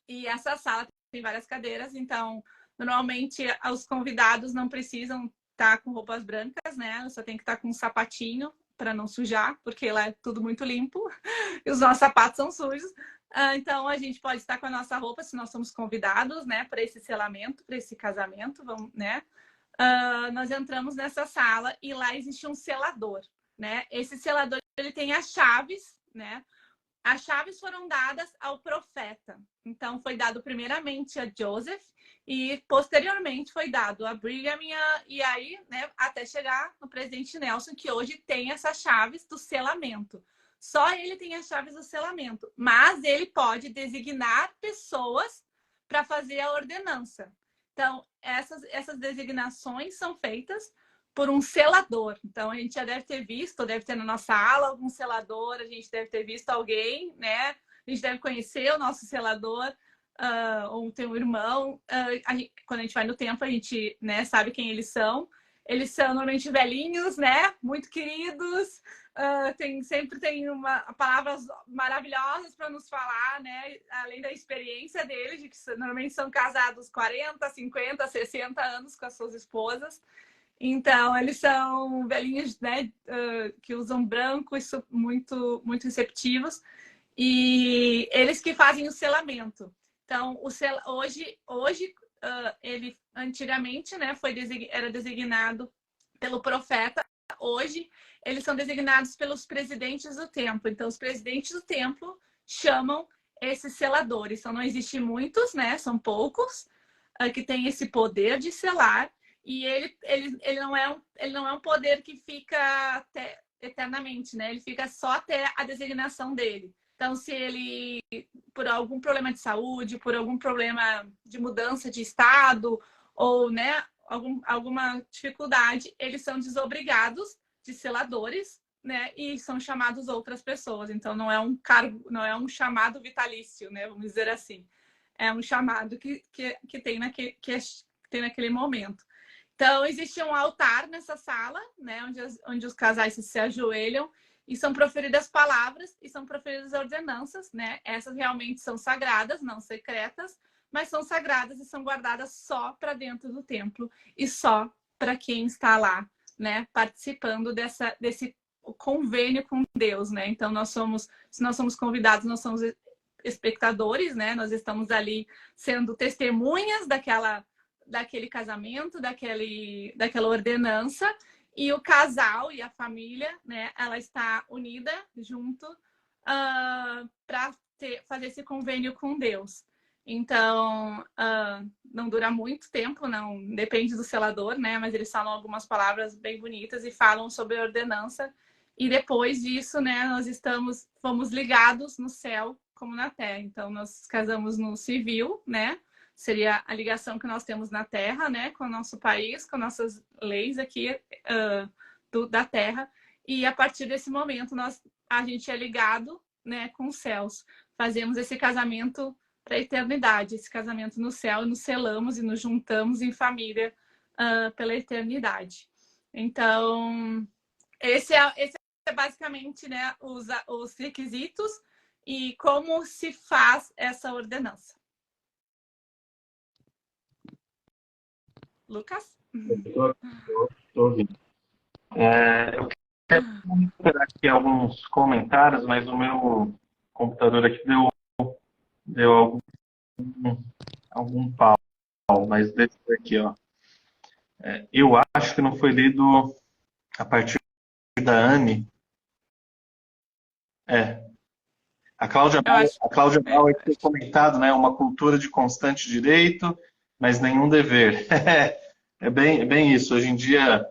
e essa sala tem várias cadeiras. Então, normalmente, os convidados não precisam estar com roupas brancas, né? Só tem que estar com um sapatinho para não sujar, porque lá é tudo muito limpo e os nossos sapatos são sujos. Então, a gente pode estar com a nossa roupa se nós somos convidados, né, para esse selamento, para esse casamento, né? Nós entramos nessa sala e lá existe um selador, né? Esse selador, ele tem as chaves, né, as chaves foram dadas ao profeta. Então, foi dado primeiramente a Joseph e, posteriormente, foi dado a Brigham e aí, né, até chegar no presidente Nelson, que hoje tem essas chaves do selamento. Só ele tem as chaves do selamento, mas ele pode designar pessoas para fazer a ordenança. Então, essas designações são feitas por um selador. Então, a gente já deve ter visto, deve ter na nossa aula algum selador, a gente deve ter visto alguém, né? A gente deve conhecer o nosso selador, ou tem um irmão. Quando a gente vai no templo, a gente, né, sabe quem eles são. Eles são normalmente velhinhos, né? Muito queridos. Sempre tem palavras maravilhosas para nos falar, né? Além da experiência deles, de que normalmente são casados 40, 50, 60 anos com as suas esposas. Então, eles são velhinhos, né, que usam branco e muito, muito receptivos. E eles que fazem o selamento. Então, hoje ele antigamente, né, era designado pelo profeta. Hoje, eles são designados pelos presidentes do templo. Então, os presidentes do templo chamam esses seladores. Então, não existem muitos, né? São poucos que têm esse poder de selar. E ele não é um poder que fica eternamente, né? Ele fica só até a designação dele. Então, se ele, por algum problema de saúde, por algum problema de mudança de estado, ou, né, alguma dificuldade, eles são desobrigados de seladores, né? E são chamados outras pessoas. Então, não é um cargo, não é um chamado vitalício, né? Vamos dizer assim. É um chamado que tem naquele momento. Então, existe um altar nessa sala, né, onde os casais se ajoelham e são proferidas palavras e são proferidas ordenanças, né? Essas realmente são sagradas, não secretas, mas são sagradas e são guardadas só para dentro do templo e só para quem está lá, né, participando desse convênio com Deus, né? Então, se nós somos convidados, nós somos espectadores, né? Nós estamos ali sendo testemunhas daquele casamento, daquela ordenança, e o casal e a família, né, ela está unida junto para fazer esse convênio com Deus. Então, não dura muito tempo, não depende do selador, né, mas eles falam algumas palavras bem bonitas e falam sobre a ordenança, e depois disso, né, fomos ligados no céu como na terra. Então, nós casamos no civil, né, seria a ligação que nós temos na Terra, né, com o nosso país, com nossas leis aqui da Terra. E a partir desse momento, a gente é ligado, né, com os céus. Fazemos esse casamento para a eternidade, esse casamento no céu, e nos selamos e nos juntamos em família pela eternidade. Então, esse é basicamente, né, os requisitos e como se faz essa ordenança. Lucas? Estou ouvindo. Eu quero esperar aqui alguns comentários, mas o meu computador aqui deu algum pau. Mas deixa eu ver aqui, ó. Eu acho que não foi lido a partir da Anne. A Cláudia Bauer tem comentado, né, uma cultura de constante direito, mas nenhum dever. É bem isso. Hoje em dia,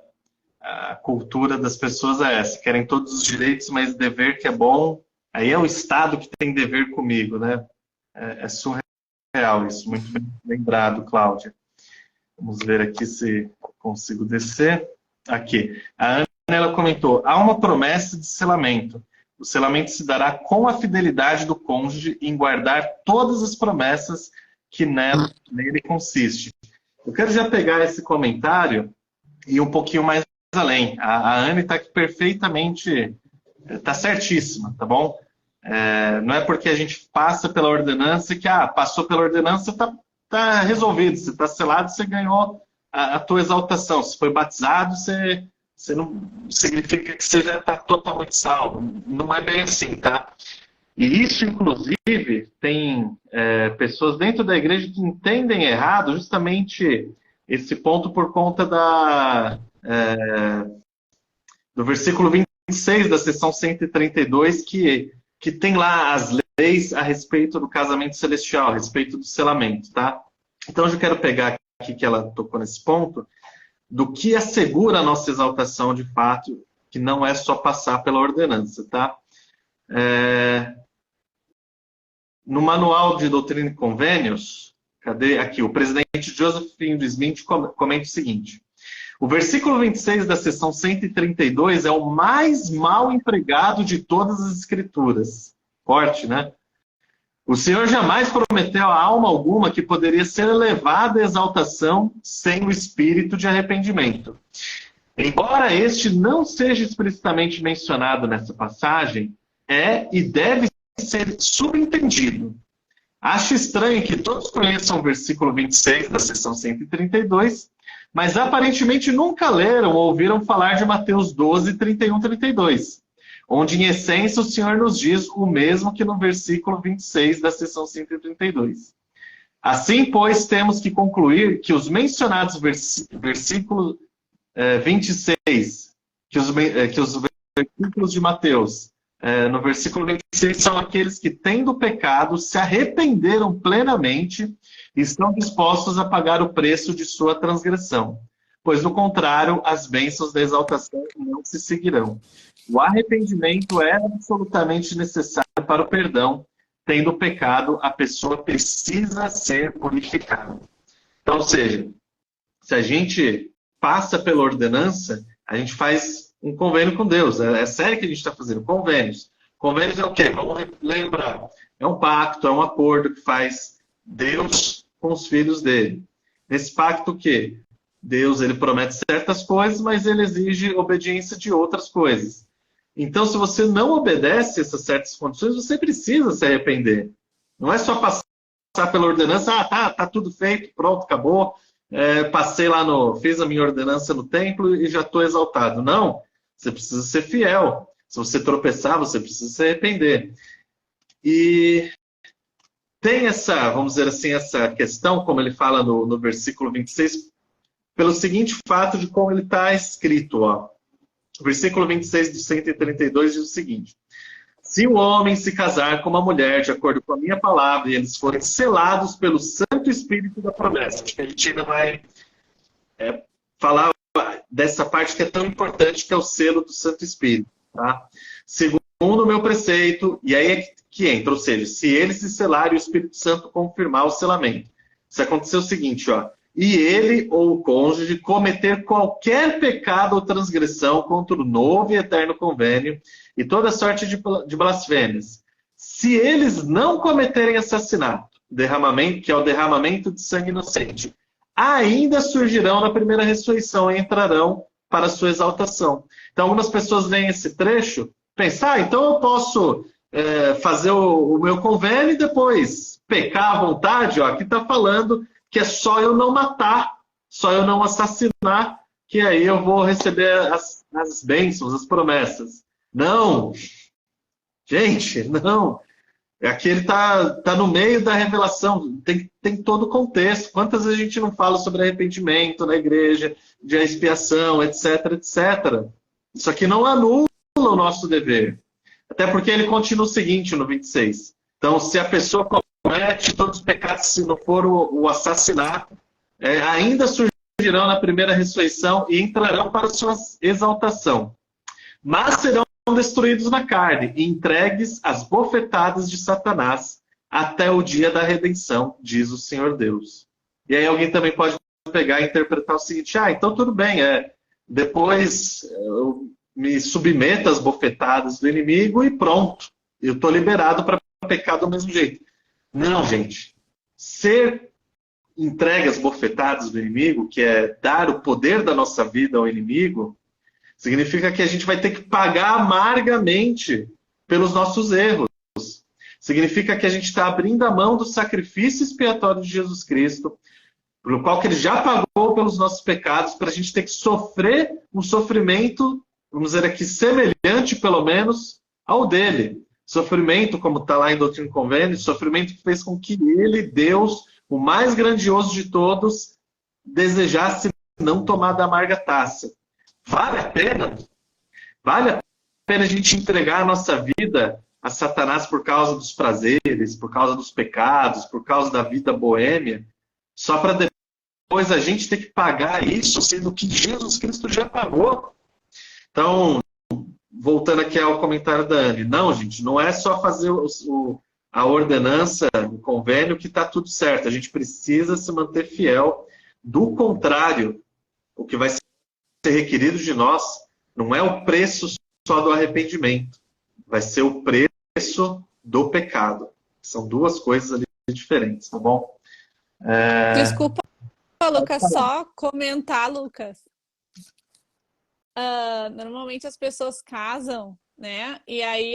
a cultura das pessoas é essa. Querem todos os direitos, mas dever que é bom. Aí é o Estado que tem dever comigo, né? É surreal isso. Muito bem lembrado, Cláudia. Vamos ver aqui se consigo descer. Aqui. A Ana, ela comentou, há uma promessa de selamento. O selamento se dará com a fidelidade do cônjuge em guardar todas as promessas que nele consiste. Eu quero já pegar esse comentário e ir um pouquinho mais além. A Anne está aqui perfeitamente, está certíssima, tá bom? Não é porque a gente passa pela ordenança que, passou pela ordenança, está resolvido. Você está selado, você ganhou a tua exaltação. Se foi batizado, você não significa que você já está totalmente salvo. Não é bem assim, tá? E isso, inclusive, tem pessoas dentro da igreja que entendem errado justamente esse ponto por conta do versículo 26 da seção 132, que que tem lá as leis a respeito do casamento celestial, a respeito do selamento, tá? Então, eu já quero pegar aqui que ela tocou nesse ponto, do que assegura a nossa exaltação de fato, que não é só passar pela ordenança, tá? No Manual de Doutrina e Convênios, cadê? Aqui, o presidente Joseph Fielding Smith comenta o seguinte: o versículo 26 da seção 132 é o mais mal empregado de todas as escrituras. Forte, né? O Senhor jamais prometeu a alma alguma que poderia ser elevada à exaltação sem o espírito de arrependimento. Embora este não seja explicitamente mencionado nessa passagem, é e deve ser subentendido. Acho estranho que todos conheçam o versículo 26 da seção 132, mas aparentemente nunca leram ou ouviram falar de Mateus 12, 31, 32. Onde, em essência, o Senhor nos diz o mesmo que no versículo 26 da seção 132. Assim, pois, temos que concluir que os mencionados versículos 26, que os versículos de Mateus, no versículo 26, são aqueles que, tendo pecado, se arrependeram plenamente e estão dispostos a pagar o preço de sua transgressão. Pois, do contrário, as bênçãos da exaltação não se seguirão. O arrependimento é absolutamente necessário para o perdão. Tendo pecado, a pessoa precisa ser purificada. Então, ou seja, se a gente passa pela ordenança, a gente faz um convênio com Deus. É sério que a gente está fazendo convênios. Convênios é o quê? Vamos lembrar. É um pacto, é um acordo que faz Deus com os filhos dele. Nesse pacto o quê? Deus, ele promete certas coisas, mas ele exige obediência de outras coisas. Então, se você não obedece essas certas condições, você precisa se arrepender. Não é só passar pela ordenança, tá tudo feito, pronto, acabou. Passei lá fiz a minha ordenança no templo e já estou exaltado. Não, você precisa ser fiel. Se você tropeçar, você precisa se arrepender. E tem essa, vamos dizer assim, essa questão, como ele fala no versículo 26, pelo seguinte fato de como ele está escrito, ó. O versículo 26 de 132 diz o seguinte: se o homem se casar com uma mulher de acordo com a minha palavra e eles forem selados pelo Santo Espírito da promessa. Acho que a gente ainda vai falar dessa parte que é tão importante, que é o selo do Santo Espírito. Tá? Segundo o meu preceito, e aí é que entra, ou seja, se eles se selarem, o Espírito Santo confirmar o selamento. Se acontecer o seguinte, ó: e ele ou o cônjuge cometer qualquer pecado ou transgressão contra o novo e eterno convênio e toda sorte de blasfêmias. Se eles não cometerem assassinato, derramamento, que é o derramamento de sangue inocente, ainda surgirão na primeira ressurreição e entrarão para a sua exaltação. Então, algumas pessoas leem esse trecho, pensam, então eu posso fazer o meu convênio e depois pecar à vontade. Ó, aqui está falando que é só eu não matar, só eu não assassinar, que aí eu vou receber as bênçãos, as promessas. Não! Gente, não! Aqui ele está no meio da revelação, tem todo o contexto. Quantas vezes a gente não fala sobre arrependimento na igreja, de expiação, etc, etc. Isso aqui não anula o nosso dever. Até porque ele continua o seguinte no 26. Então, se a pessoa comete todos os pecados, se não for o assassinato, ainda surgirão na primeira ressurreição e entrarão para a sua exaltação. Mas serão destruídos na carne e entregues às bofetadas de Satanás até o dia da redenção, diz o Senhor Deus. E aí alguém também pode pegar e interpretar o seguinte: então tudo bem, depois eu me submeto às bofetadas do inimigo e pronto, eu estou liberado para pecar do mesmo jeito. Não, gente. Ser entregue às bofetadas do inimigo, que é dar o poder da nossa vida ao inimigo, significa que a gente vai ter que pagar amargamente pelos nossos erros. Significa que a gente está abrindo a mão do sacrifício expiatório de Jesus Cristo, pelo qual que ele já pagou pelos nossos pecados, para a gente ter que sofrer um sofrimento, vamos dizer aqui, semelhante, pelo menos, ao dele. Sofrimento, como está lá em Doutrina e Convênios, sofrimento que fez com que ele, Deus, o mais grandioso de todos, desejasse não tomar da amarga taça. Vale a pena? Vale a pena a gente entregar a nossa vida a Satanás por causa dos prazeres, por causa dos pecados, por causa da vida boêmia, só para depois a gente ter que pagar isso, sendo que Jesus Cristo já pagou. Então, voltando aqui ao comentário da Anne, não, gente, não é só fazer a ordenança, o convênio, que está tudo certo. A gente precisa se manter fiel. Do contrário, o que vai ser requerido de nós não é o preço só do arrependimento, vai ser o preço do pecado. São duas coisas ali diferentes, tá bom? Desculpa, Lucas, só comentar, Lucas. Normalmente as pessoas casam, né? E aí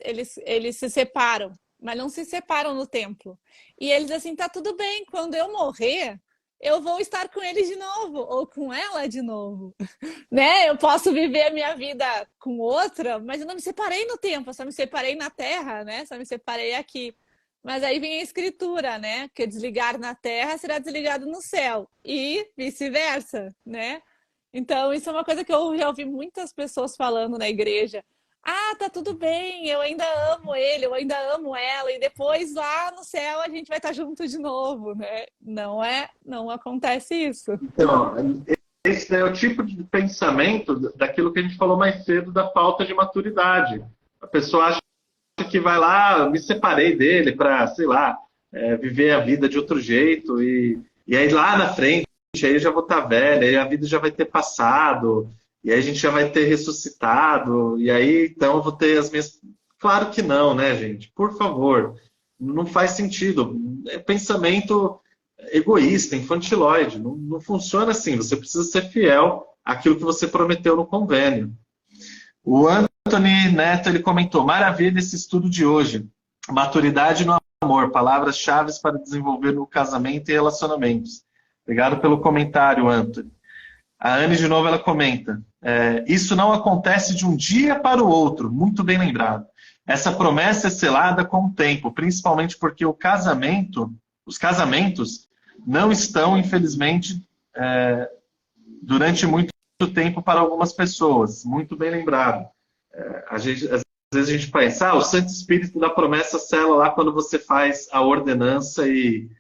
eles se separam, mas não se separam no templo. E eles assim, tá tudo bem, quando eu morrer, eu vou estar com ele de novo, ou com ela de novo. Né? Eu posso viver a minha vida com outra, mas eu não me separei no tempo, eu só me separei na terra, né? Só me separei aqui. Mas aí vem a escritura, né? Que desligar na terra será desligado no céu. E vice-versa, né? Então, isso é uma coisa que eu já ouvi muitas pessoas falando na igreja. Ah, tá tudo bem, eu ainda amo ele, eu ainda amo ela, e depois lá no céu a gente vai estar junto de novo, né? Não acontece isso. Então, esse é o tipo de pensamento daquilo que a gente falou mais cedo, da falta de maturidade. A pessoa acha que vai lá, me separei dele para, sei lá, viver a vida de outro jeito, e aí lá na frente, aí eu já vou estar velha, aí a vida já vai ter passado, e aí a gente já vai ter ressuscitado, e aí então eu vou ter as minhas... Claro que não, né, gente? Por favor, não faz sentido. É pensamento egoísta, infantilóide. Não funciona assim. Você precisa ser fiel àquilo que você prometeu no convênio. O Anthony Neto, ele comentou: maravilha esse estudo de hoje. Maturidade no amor, palavras-chave para desenvolver no casamento e relacionamentos. Obrigado pelo comentário, Anthony. A Anne, de novo, ela comenta: isso não acontece de um dia para o outro, muito bem lembrado. Essa promessa é selada com o tempo, principalmente porque os casamentos não estão, infelizmente, durante muito tempo para algumas pessoas. Muito bem lembrado. Às vezes a gente pensa, o Santo Espírito da promessa sela lá quando você faz a ordenança e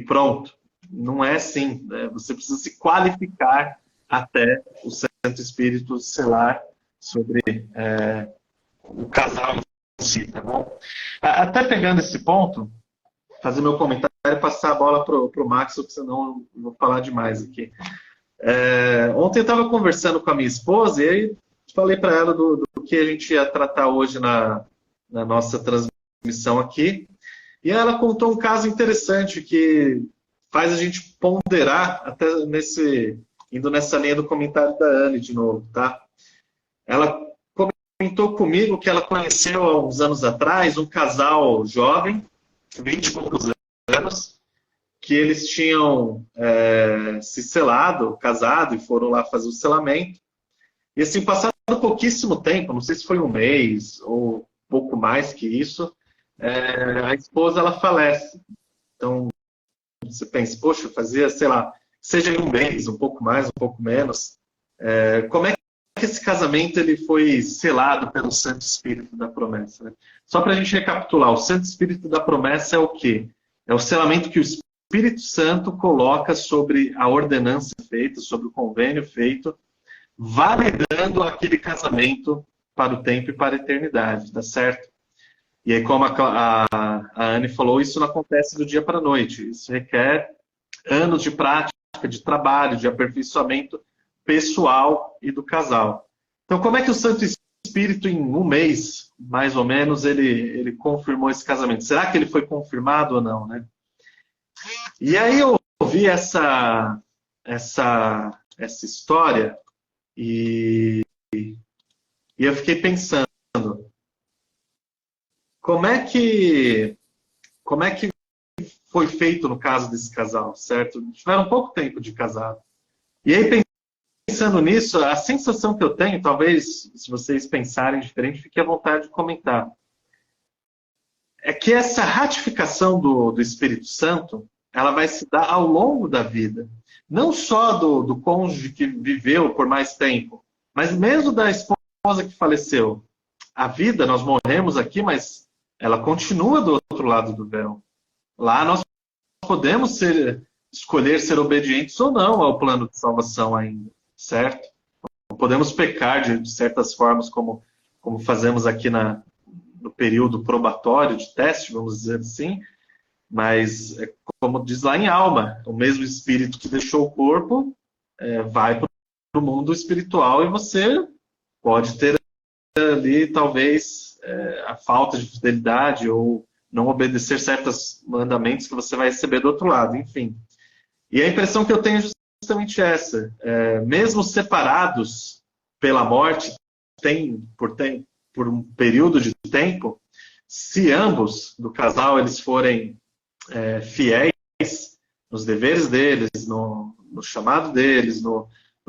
pronto. Não é assim. Você precisa se qualificar até o Santo Espírito selar sobre o casal em si, tá bom? Até pegando esse ponto, fazer meu comentário e passar a bola para o Max, porque senão eu vou falar demais aqui. Ontem eu estava conversando com a minha esposa e aí falei para ela do que a gente ia tratar hoje na nossa transmissão aqui. E ela contou um caso interessante que faz a gente ponderar, até indo nessa linha do comentário da Anne de novo, tá? Ela comentou comigo que ela conheceu há uns anos atrás um casal jovem, 20 e poucos anos, que eles tinham se selado, casado, e foram lá fazer o selamento. E assim, passado pouquíssimo tempo, não sei se foi um mês ou pouco mais que isso, a esposa ela falece. Então, você pensa, poxa, fazia, sei lá, seja em um mês, um pouco mais, um pouco menos. Como é que esse casamento ele foi selado pelo Santo Espírito da promessa? Né? Só para a gente recapitular, o Santo Espírito da promessa é o quê? É o selamento que o Espírito Santo coloca sobre a ordenança feita, sobre o convênio feito, validando aquele casamento para o tempo e para a eternidade, tá certo? E aí, como a Anne falou, isso não acontece do dia para a noite. Isso requer anos de prática, de trabalho, de aperfeiçoamento pessoal e do casal. Então, como é que o Santo Espírito, em um mês, mais ou menos, ele confirmou esse casamento? Será que ele foi confirmado ou não, né? E aí eu ouvi essa história e eu fiquei pensando, como é que foi feito no caso desse casal, certo? Tiveram pouco tempo de casado. E aí, pensando nisso, a sensação que eu tenho, talvez, se vocês pensarem diferente, fique à vontade de comentar, é que essa ratificação do Espírito Santo, ela vai se dar ao longo da vida. Não só do cônjuge que viveu por mais tempo, mas mesmo da esposa que faleceu. a vida, nós morremos aqui, mas ela continua do outro lado do véu. Lá nós podemos escolher ser obedientes ou não ao plano de salvação ainda, certo? Podemos pecar de certas formas, como fazemos aqui no período probatório de teste, vamos dizer assim, mas, como diz lá em Alma, o mesmo espírito que deixou o corpo vai para o mundo espiritual e você pode ter ali, talvez, a falta de fidelidade ou não obedecer certos mandamentos que você vai receber do outro lado, enfim. E a impressão que eu tenho é justamente essa. Mesmo separados pela morte, por um período de tempo, se ambos do casal eles forem fiéis nos deveres deles, no chamado deles, no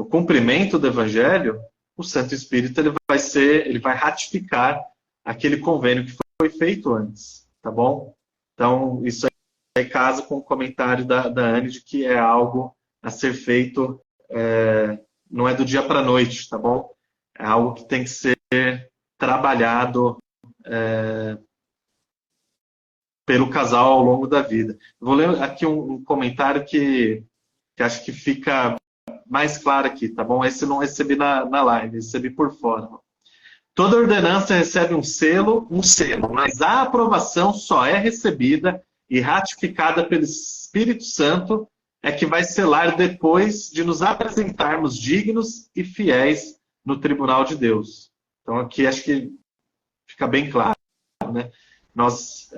cumprimento do evangelho, o Santo Espírito ele vai ratificar aquele convênio que foi feito antes, tá bom? Então, isso aí casa com o comentário da Anne de que é algo a ser feito, não é do dia para a noite, tá bom? É algo que tem que ser trabalhado pelo casal ao longo da vida. Vou ler aqui um comentário que acho que fica mais claro aqui, tá bom? Esse eu não recebi na live, recebi por fora. Toda ordenança recebe um selo, mas a aprovação só é recebida e ratificada pelo Espírito Santo, é que vai selar depois de nos apresentarmos dignos e fiéis no tribunal de Deus. Então aqui acho que fica bem claro, né? Nós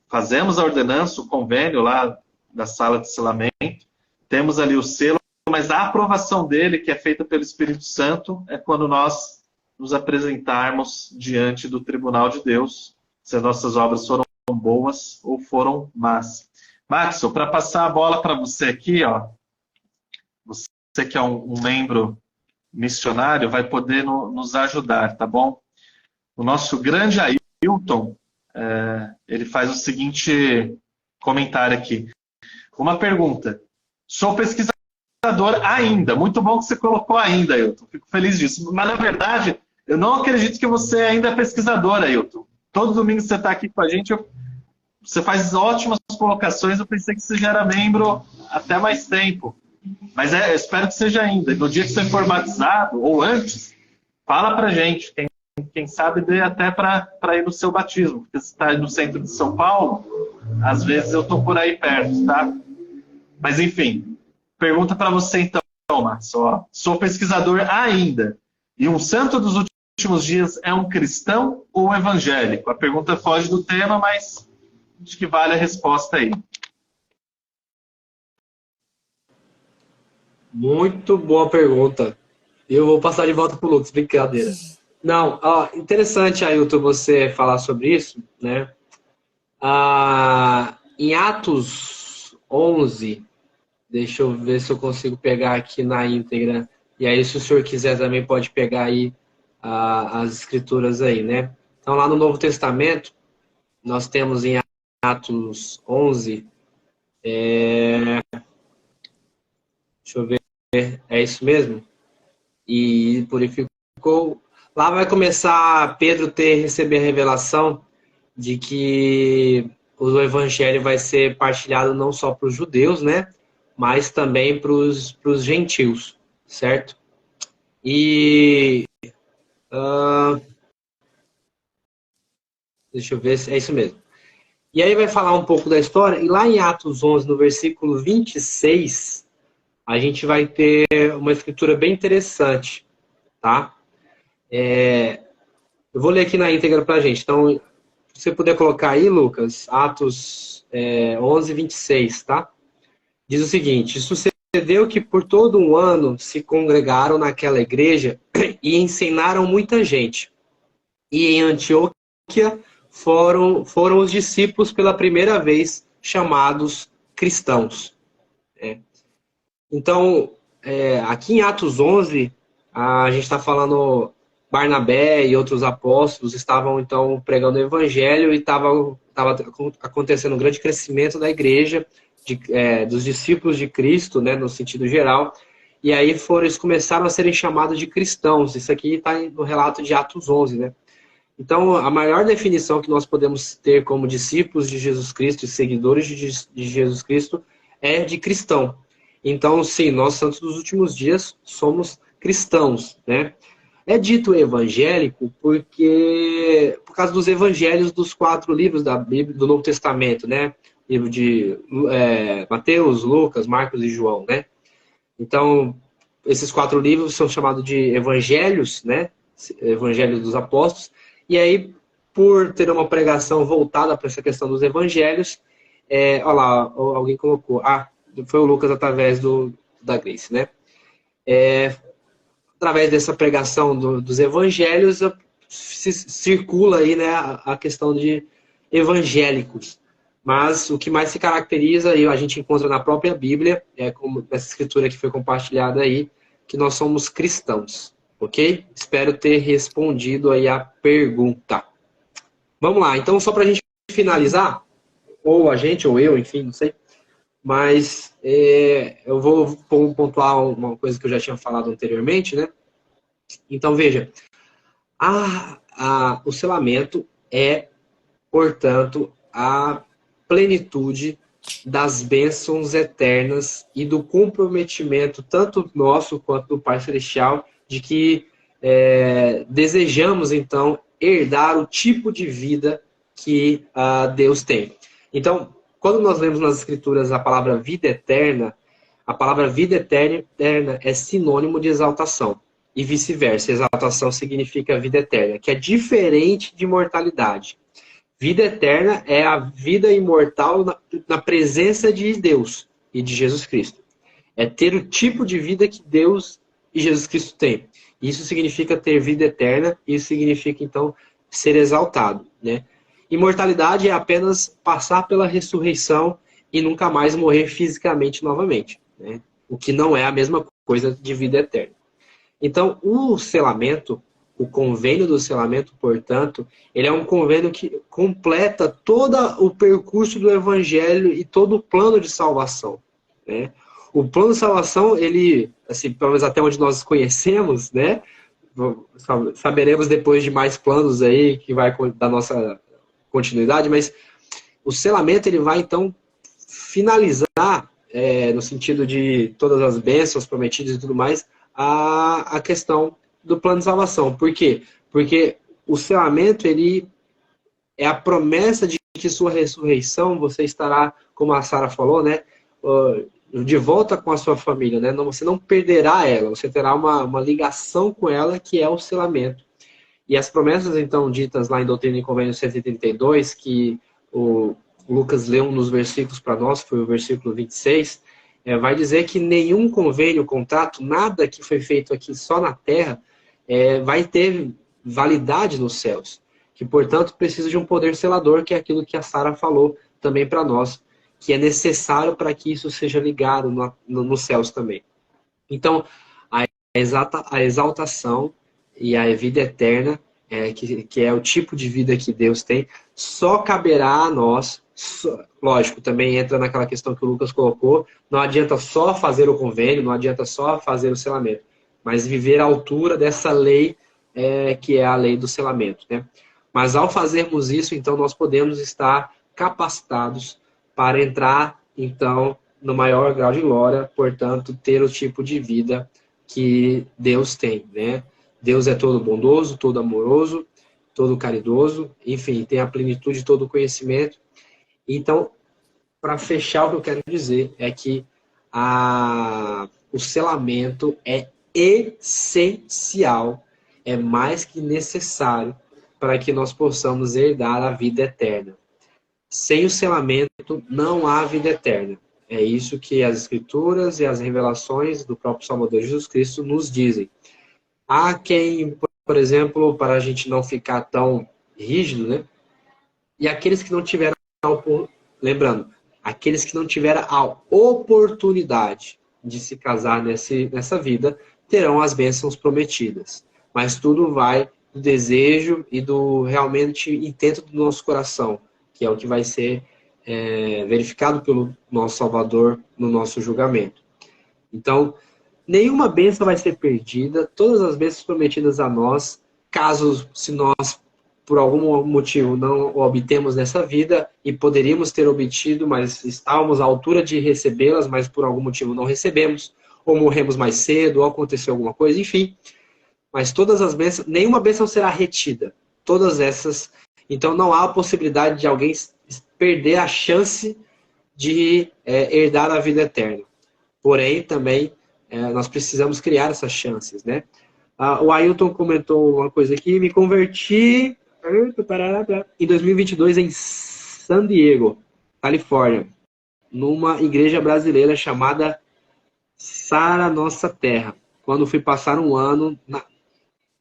fazemos a ordenança, o convênio lá da sala de selamento, temos ali o selo, mas a aprovação dele, que é feita pelo Espírito Santo, é quando nós nos apresentarmos diante do tribunal de Deus, se as nossas obras foram boas ou foram más. Maxo, para passar a bola para você aqui, ó, você que é um membro missionário, vai poder nos ajudar, tá bom? O nosso grande Ailton, ele faz o seguinte comentário aqui. Uma pergunta. Sou pesquisador ainda. Muito bom que você colocou ainda, Ailton. Fico feliz disso. Mas, na verdade, eu não acredito que você ainda é pesquisador, Ailton. Todo domingo que você está aqui com a gente, você faz ótimas colocações. Eu pensei que você já era membro até mais tempo. Mas eu espero que seja ainda. No dia que você for batizado, ou antes, fala pra gente. Quem sabe dê até para ir no seu batismo. Porque você está no centro de São Paulo, às vezes eu estou por aí perto, tá? Mas, enfim, pergunta para você então, Márcio. Sou pesquisador ainda. E um santo dos últimos dias é um cristão ou evangélico? A pergunta foge do tema, mas acho que vale a resposta aí. Muito boa pergunta. Eu vou passar de volta para o Lucas, brincadeira. Não, interessante, Ailton, você falar sobre isso, né? Em Atos 11, deixa eu ver se eu consigo pegar aqui na íntegra. E aí, se o senhor quiser também pode pegar aí as escrituras aí, né? Então, lá no Novo Testamento, nós temos em Atos 11, deixa eu ver, é isso mesmo? E purificou. Lá vai começar Pedro receber a revelação de que o evangelho vai ser partilhado não só para os judeus, né? Mas também para os gentios, certo? E deixa eu ver se é isso mesmo. E aí vai falar um pouco da história. E lá em Atos 11, no versículo 26, a gente vai ter uma escritura bem interessante, tá? Eu vou ler aqui na íntegra para a gente. Então, se você puder colocar aí, Lucas, Atos 11, 26, tá? Diz o seguinte: sucedeu que por todo um ano se congregaram naquela igreja e ensinaram muita gente. E em Antioquia foram os discípulos pela primeira vez chamados cristãos. Então, aqui em Atos 11, a gente está falando Barnabé e outros apóstolos estavam então pregando o evangelho e estava acontecendo um grande crescimento da igreja, dos discípulos de Cristo, né, no sentido geral. E aí eles começaram a serem chamados de cristãos. Isso aqui está no relato de Atos 11, né? Então, a maior definição que nós podemos ter como discípulos de Jesus Cristo e seguidores de Jesus Cristo é de cristão. Então, sim, nós, santos dos últimos dias, somos cristãos, né? É dito evangélico porque por causa dos evangelhos dos 4 livros da Bíblia, do Novo Testamento, né? Livro de Mateus, Lucas, Marcos e João, né? Então, esses 4 livros são chamados de evangelhos, né? Evangelhos dos apóstolos. E aí, por ter uma pregação voltada para essa questão dos evangelhos, olha lá, alguém colocou, foi o Lucas através da Grace, né? Através dessa pregação dos evangelhos, circula aí, né, a questão de evangélicos. Mas o que mais se caracteriza, e a gente encontra na própria Bíblia, como essa escritura que foi compartilhada aí, que nós somos cristãos, ok? Espero ter respondido aí a pergunta. Vamos lá, então só para a gente finalizar, ou a gente, ou eu, enfim, não sei, mas eu vou pontuar uma coisa que eu já tinha falado anteriormente, né? Então, veja, o selamento é, portanto, a plenitude das bênçãos eternas e do comprometimento, tanto nosso quanto do Pai Celestial, de que desejamos, então, herdar o tipo de vida que Deus tem. Então, quando nós lemos nas Escrituras a palavra vida eterna é sinônimo de exaltação. E vice-versa, exaltação significa vida eterna, que é diferente de mortalidade. Vida eterna é a vida imortal na presença de Deus e de Jesus Cristo. É ter o tipo de vida que Deus e Jesus Cristo têm. Isso significa ter vida eterna, isso significa, então, ser exaltado, né? Imortalidade é apenas passar pela ressurreição e nunca mais morrer fisicamente novamente, né? O que não é a mesma coisa de vida eterna. Então, o selamento, o convênio do selamento, portanto, ele é um convênio que completa todo o percurso do evangelho e todo o plano de salvação, né? O plano de salvação, ele, assim, pelo menos até onde nós conhecemos, né? Saberemos depois de mais planos aí que vai dar nossa continuidade, mas o selamento ele vai então finalizar, no sentido de todas as bênçãos prometidas e tudo mais, a questão do plano de salvação. Por quê? Porque o selamento ele é a promessa de que sua ressurreição você estará, como a Sara falou, né, de volta com a sua família, né? Você não perderá ela, você terá uma ligação com ela, que é o selamento. E as promessas, então, ditas lá em Doutrina e Convênio 132, que o Lucas leu nos versículos para nós, foi o versículo 26, vai dizer que nenhum convênio, contrato, nada que foi feito aqui só na terra, vai ter validade nos céus. Que, portanto, precisa de um poder selador, que é aquilo que a Sara falou também para nós, que é necessário para que isso seja ligado nos céus também. Então, a exaltação e a vida eterna, que é o tipo de vida que Deus tem, só caberá a nós. Lógico, também entra naquela questão que o Lucas colocou, não adianta só fazer o convênio, não adianta só fazer o selamento, mas viver à altura dessa lei, que é a lei do selamento, né? Mas ao fazermos isso, então, nós podemos estar capacitados para entrar, então, no maior grau de glória, portanto, ter o tipo de vida que Deus tem, né? Deus é todo bondoso, todo amoroso, todo caridoso, enfim, tem a plenitude de todo o conhecimento. Então, para fechar, o que eu quero dizer é que o selamento é essencial, é mais que necessário para que nós possamos herdar a vida eterna. Sem o selamento, não há vida eterna. É isso que as Escrituras e as revelações do próprio Salvador Jesus Cristo nos dizem. Há quem, por exemplo, para a gente não ficar tão rígido, né? E aqueles que não tiveram, lembrando, aqueles que não tiveram a oportunidade de se casar nessa vida, terão as bênçãos prometidas. Mas tudo vai do desejo e do realmente intento do nosso coração, que é o que vai ser verificado pelo nosso Salvador no nosso julgamento. Então, nenhuma bênção vai ser perdida, todas as bênçãos prometidas a nós, se nós por algum motivo não o obtemos nessa vida e poderíamos ter obtido, mas estávamos à altura de recebê-las, mas por algum motivo não recebemos, ou morremos mais cedo, ou aconteceu alguma coisa, enfim. Mas todas as bênçãos, nenhuma bênção será retida. Todas essas. Então não há a possibilidade de alguém perder a chance de herdar a vida eterna. Porém, também, nós precisamos criar essas chances, né? O Ailton comentou uma coisa aqui, me converti em 2022 em San Diego, Califórnia, numa igreja brasileira chamada Sara Nossa Terra. Quando fui passar um ano...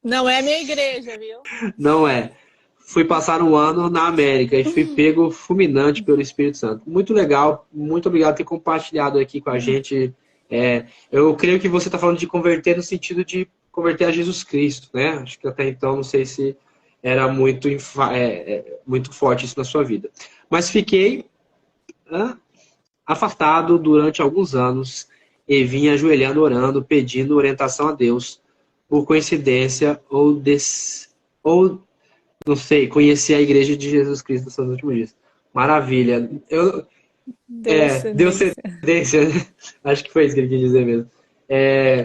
Não é minha igreja, viu? Não é. Fui passar um ano na América e fui pego fulminante pelo Espírito Santo. Muito legal, muito obrigado por ter compartilhado aqui com a gente. Eu creio que você está falando de converter no sentido de converter a Jesus Cristo, né? Acho que até então não sei se era muito forte isso na sua vida. Mas fiquei afastado durante alguns anos e vim ajoelhando, orando, pedindo orientação a Deus. Por coincidência ou não sei, conheci a Igreja de Jesus Cristo dos últimos dias. Maravilha. Descendência. Acho que foi isso que ele quis dizer mesmo.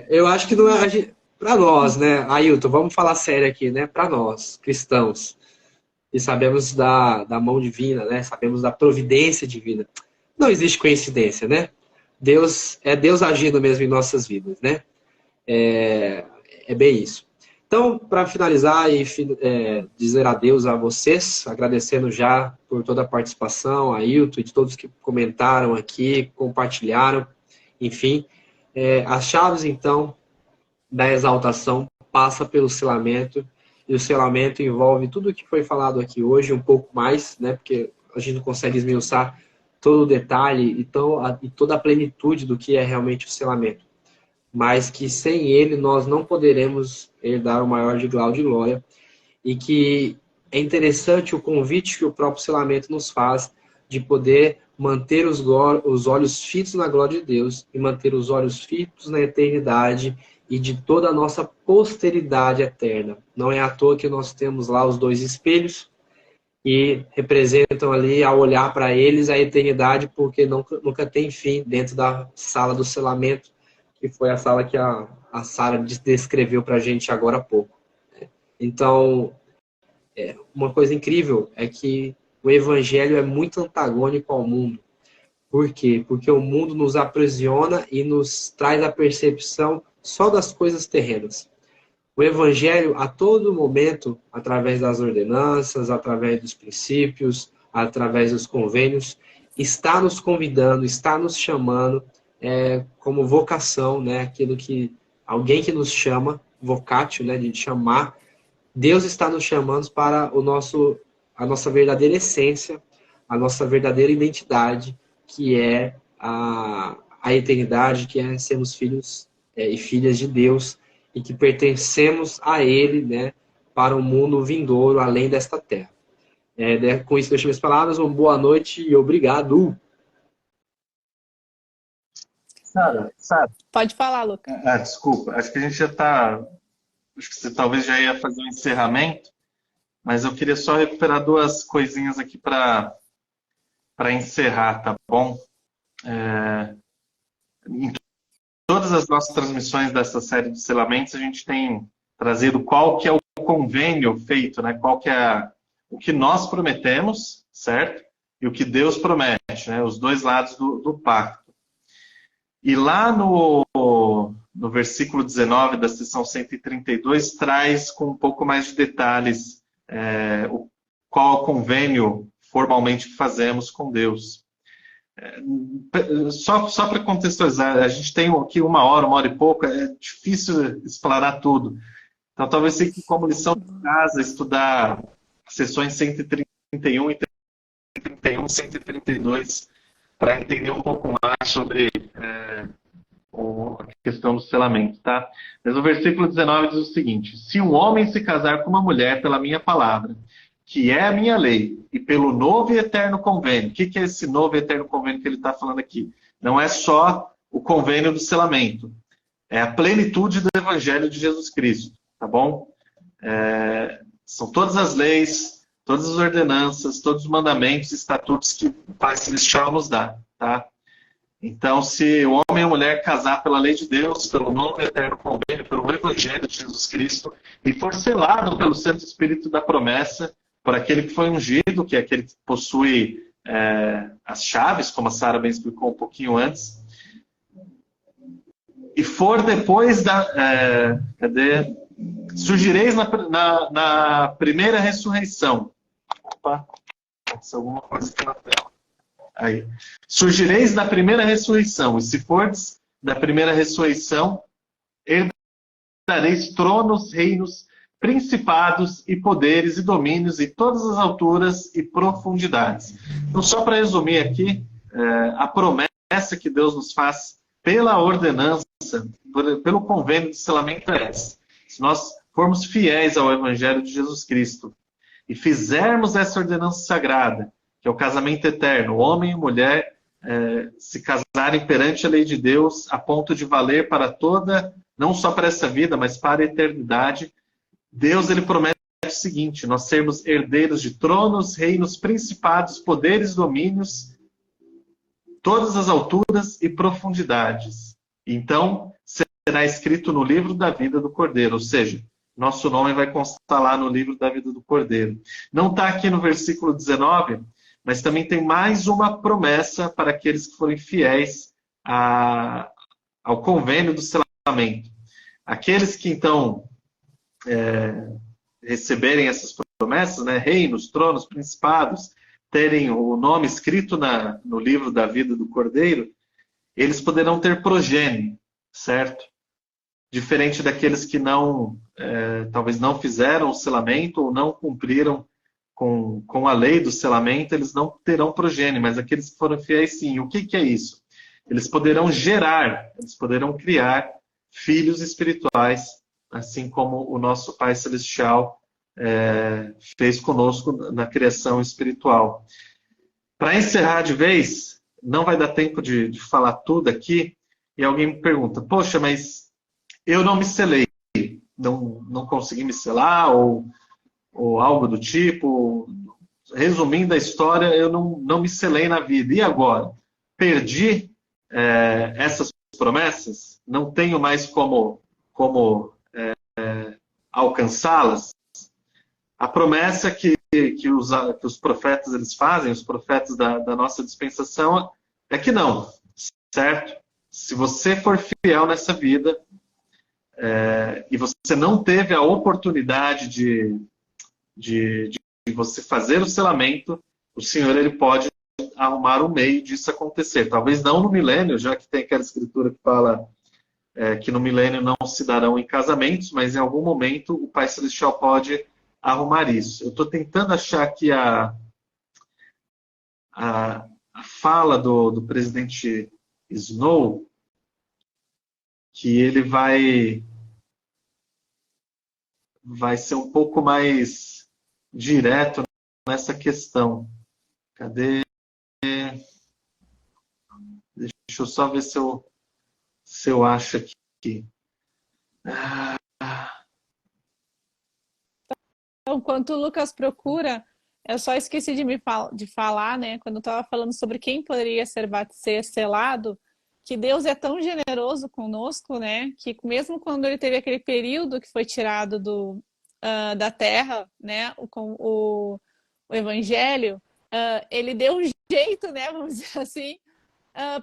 Eu acho que não é... Para nós, né, Ailton, vamos falar sério aqui, né? Para nós, cristãos, e sabemos da mão divina, né? Sabemos da providência divina. Não existe coincidência, né? Deus agindo mesmo em nossas vidas, né? É bem isso. Então, para finalizar e dizer adeus a vocês, agradecendo já por toda a participação, a Ailton e de todos que comentaram aqui, compartilharam, enfim. As chaves, então, da exaltação passa pelo selamento, e o selamento envolve tudo o que foi falado aqui hoje, um pouco mais, né, porque a gente não consegue esmiuçar todo o detalhe e toda a plenitude do que é realmente o selamento. Mas que sem ele nós não poderemos herdar o maior de grau de glória, e que é interessante o convite que o próprio selamento nos faz de poder manter os olhos fitos na glória de Deus e manter os olhos fitos na eternidade e de toda a nossa posteridade eterna. Não é à toa que nós temos lá os dois espelhos e representam ali, ao olhar para eles, a eternidade, porque nunca tem fim dentro da sala do selamento, que foi a sala que a Sara descreveu para a gente agora há pouco. Então, uma coisa incrível é que o Evangelho é muito antagônico ao mundo. Por quê? Porque o mundo nos aprisiona e nos traz a percepção só das coisas terrenas. O Evangelho, a todo momento, através das ordenanças, através dos princípios, através dos convênios, está nos convidando, está nos chamando como vocação, né? Aquilo que alguém que nos chama, vocatio, né? De chamar. Deus está nos chamando para a nossa verdadeira essência, a nossa verdadeira identidade, que é a eternidade, que é sermos filhos e filhas de Deus, e que pertencemos a Ele, né, para um mundo vindouro além desta terra. Com isso, deixo minhas palavras. Uma boa noite e obrigado. Sara. Pode falar, Lucas. Desculpa. Acho que a gente já está... Acho que você talvez já ia fazer um encerramento, mas eu queria só recuperar duas coisinhas aqui para encerrar, tá bom? Em todas as nossas transmissões dessa série de selamentos, a gente tem trazido qual que é o convênio feito, né? Qual que é o que nós prometemos, certo? E o que Deus promete, né? Os dois lados do pacto. E lá no versículo 19 da seção 132, traz com um pouco mais de detalhes qual é o convênio formalmente que fazemos com Deus. Só para contextualizar, a gente tem aqui uma hora e pouco, é difícil explanar tudo. Então, talvez você, como lição de casa, estudar sessões 131 e 132, para entender um pouco mais sobre a questão do selamento, tá? Mas o versículo 19 diz o seguinte: se um homem se casar com uma mulher pela minha palavra, que é a minha lei, e pelo novo e eterno convênio. O que é esse novo e eterno convênio que ele está falando aqui? Não é só o convênio do selamento, é a plenitude do Evangelho de Jesus Cristo, tá bom? São todas as leis, todas as ordenanças, todos os mandamentos e estatutos que o Pai Celestial nos dá, tá? Então, se o homem e a mulher casar pela lei de Deus, pelo novo e eterno convênio, pelo Evangelho de Jesus Cristo, e for selado pelo Santo Espírito da promessa, por aquele que foi ungido, que é aquele que possui as chaves, como a Sara bem explicou um pouquinho antes, e for depois da... Surgireis na primeira ressurreição. Opa, aconteceu alguma coisa aqui na tela. Aí. Surgireis na primeira ressurreição, e se fordes da primeira ressurreição, herdareis tronos, reinos, principados e poderes e domínios e todas as alturas e profundidades. Então, só para resumir aqui, a promessa que Deus nos faz pela ordenança, pelo convênio de selamento é essa. Se nós formos fiéis ao Evangelho de Jesus Cristo e fizermos essa ordenança sagrada, que é o casamento eterno, homem e mulher se casarem perante a lei de Deus a ponto de valer para toda, não só para essa vida, mas para a eternidade, Deus ele promete o seguinte: nós sermos herdeiros de tronos, reinos, principados, poderes, domínios, todas as alturas e profundidades. Então, será escrito no livro da vida do Cordeiro, ou seja, nosso nome vai constar lá no livro da vida do Cordeiro. Não está aqui no versículo 19, mas também tem mais uma promessa para aqueles que forem fiéis ao convênio do selamento. Aqueles que, então, receberem essas promessas, né, reinos, tronos, principados, terem o nome escrito no livro da vida do Cordeiro, eles poderão ter progênie, certo? Diferente daqueles que talvez não fizeram o selamento ou não cumpriram com a lei do selamento, eles não terão progênie, mas aqueles que foram fiéis, sim. O que é isso? Eles poderão gerar, eles poderão criar filhos espirituais, assim como o nosso Pai Celestial fez conosco na criação espiritual. Para encerrar de vez, não vai dar tempo de falar tudo aqui, e alguém me pergunta, poxa, mas eu não me selei, não consegui me selar, ou algo do tipo. Resumindo a história, eu não me selei na vida. E agora? Perdi essas promessas? Não tenho mais como alcançá-las? A promessa que os profetas eles fazem, os profetas da nossa dispensação, é que não, certo? Se você for fiel nessa vida e você não teve a oportunidade de você fazer o selamento, o Senhor ele pode arrumar um meio disso acontecer. Talvez não no milênio, já que tem aquela escritura que fala que no milênio não se darão em casamentos, mas em algum momento o Pai Celestial pode arrumar isso. Eu estou tentando achar aqui a fala do presidente Snow, que ele vai ser um pouco mais direto nessa questão. Cadê? Deixa eu só ver se eu acho aqui. Então, enquanto o Lucas procura, eu só esqueci de falar, né? Quando eu estava falando sobre quem poderia ser selado, que Deus é tão generoso conosco, né? Que mesmo quando ele teve aquele período que foi tirado da terra, né? Com o Evangelho, ele deu um jeito, né? Vamos dizer assim,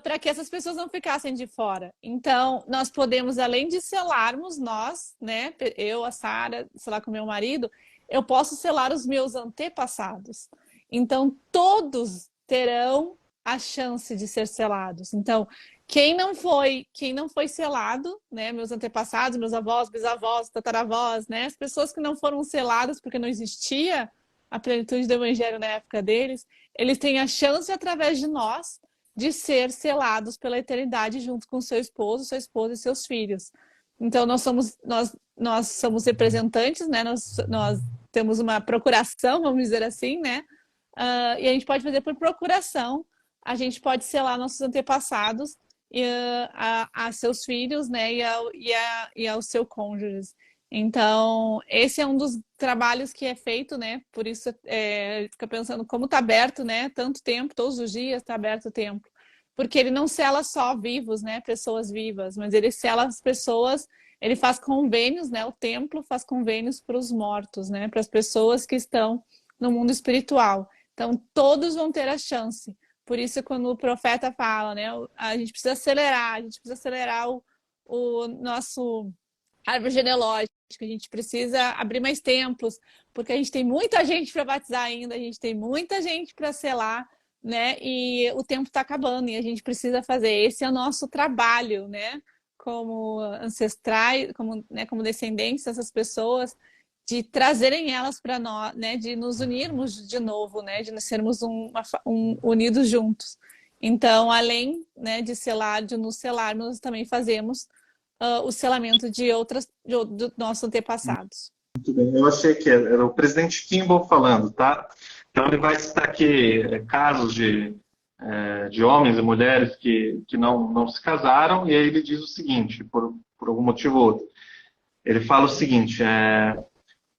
para que essas pessoas não ficassem de fora. Então, nós podemos, além de selarmos nós, né? Eu, a Sara, selar com meu marido, eu posso selar os meus antepassados. Então, todos terão a chance de ser selados. Então, quem não foi selado, né? Meus antepassados, meus avós, bisavós, tataravós, né? As pessoas que não foram seladas porque não existia a plenitude do Evangelho na época deles, eles têm a chance, através de nós, de ser selados pela eternidade junto com seu esposo, sua esposa e seus filhos. Então, nós somos representantes, né? Nós temos uma procuração, vamos dizer assim, né? E a gente pode fazer por procuração, a gente pode selar nossos antepassados a seus filhos, né? E aos seus cônjuges. Então, esse é um dos trabalhos que é feito, né? Por isso, fica pensando como está aberto, né? Tanto tempo, todos os dias está aberto o templo. Porque ele não sela só vivos, né? Pessoas vivas, mas ele sela as pessoas, ele faz convênios, né? O templo faz convênios para os mortos, né? Para as pessoas que estão no mundo espiritual. Então, todos vão ter a chance. Por isso, quando o profeta fala, né? A gente precisa acelerar o nosso árvore genealógica, a gente precisa abrir mais templos, porque a gente tem muita gente para batizar ainda, a gente tem muita gente para selar, né? E o tempo está acabando e a gente precisa fazer. Esse é o nosso trabalho, né? Como ancestrais, como descendentes dessas pessoas, de trazerem elas para nós, né? De nos unirmos de novo, né? De sermos unidos juntos. Então, além, né, de selar, de nos selar, nós também fazemos o selamento de nossos antepassados. Muito bem, eu achei que era o presidente Kimball falando, tá? Então ele vai citar aqui casos de homens e mulheres que não se casaram, e aí ele diz o seguinte, por algum motivo ou outro. Ele fala o seguinte,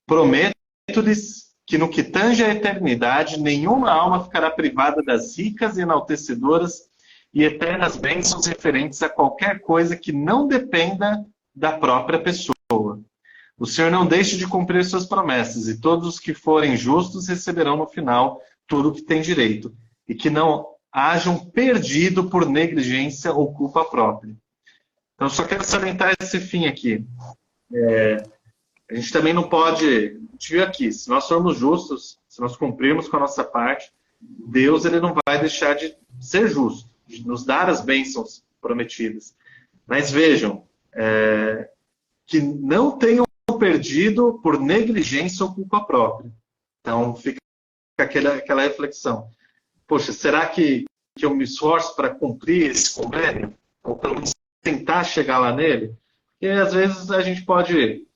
prometo-lhes que no que tange à eternidade, nenhuma alma ficará privada das ricas e enaltecedoras e eternas bênçãos referentes a qualquer coisa que não dependa da própria pessoa. O Senhor não deixe de cumprir suas promessas, e todos os que forem justos receberão no final tudo o que tem direito, e que não hajam perdido por negligência ou culpa própria. Então, só quero salientar esse fim aqui. A gente também não pode... A gente viu aqui, se nós formos justos, se nós cumprirmos com a nossa parte, Deus ele não vai deixar de ser justo, de nos dar as bênçãos prometidas. Mas vejam, que não tenham perdido por negligência ou culpa própria. Então, fica aquela reflexão. Poxa, será que eu me esforço para cumprir esse convênio? Ou pelo menos tentar chegar lá nele? Porque, às vezes, a gente pode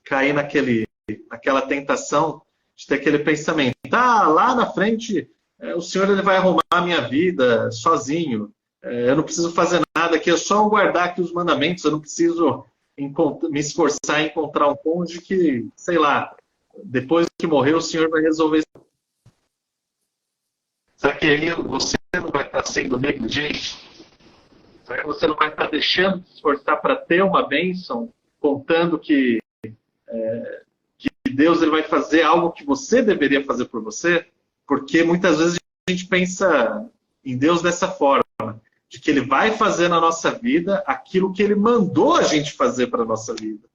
cair naquela tentação de ter aquele pensamento. Lá na frente, o Senhor ele vai arrumar a minha vida sozinho. Eu não preciso fazer nada aqui, é só guardar aqui os mandamentos, eu não preciso me esforçar em encontrar um cônjuge que, sei lá, depois que morrer o Senhor vai resolver isso. Será que aí você não vai estar sendo negligente? Será que você não vai estar deixando de se esforçar para ter uma bênção, contando que Deus ele vai fazer algo que você deveria fazer por você? Porque muitas vezes a gente pensa em Deus dessa forma, de que ele vai fazer na nossa vida aquilo que ele mandou a gente fazer para a nossa vida.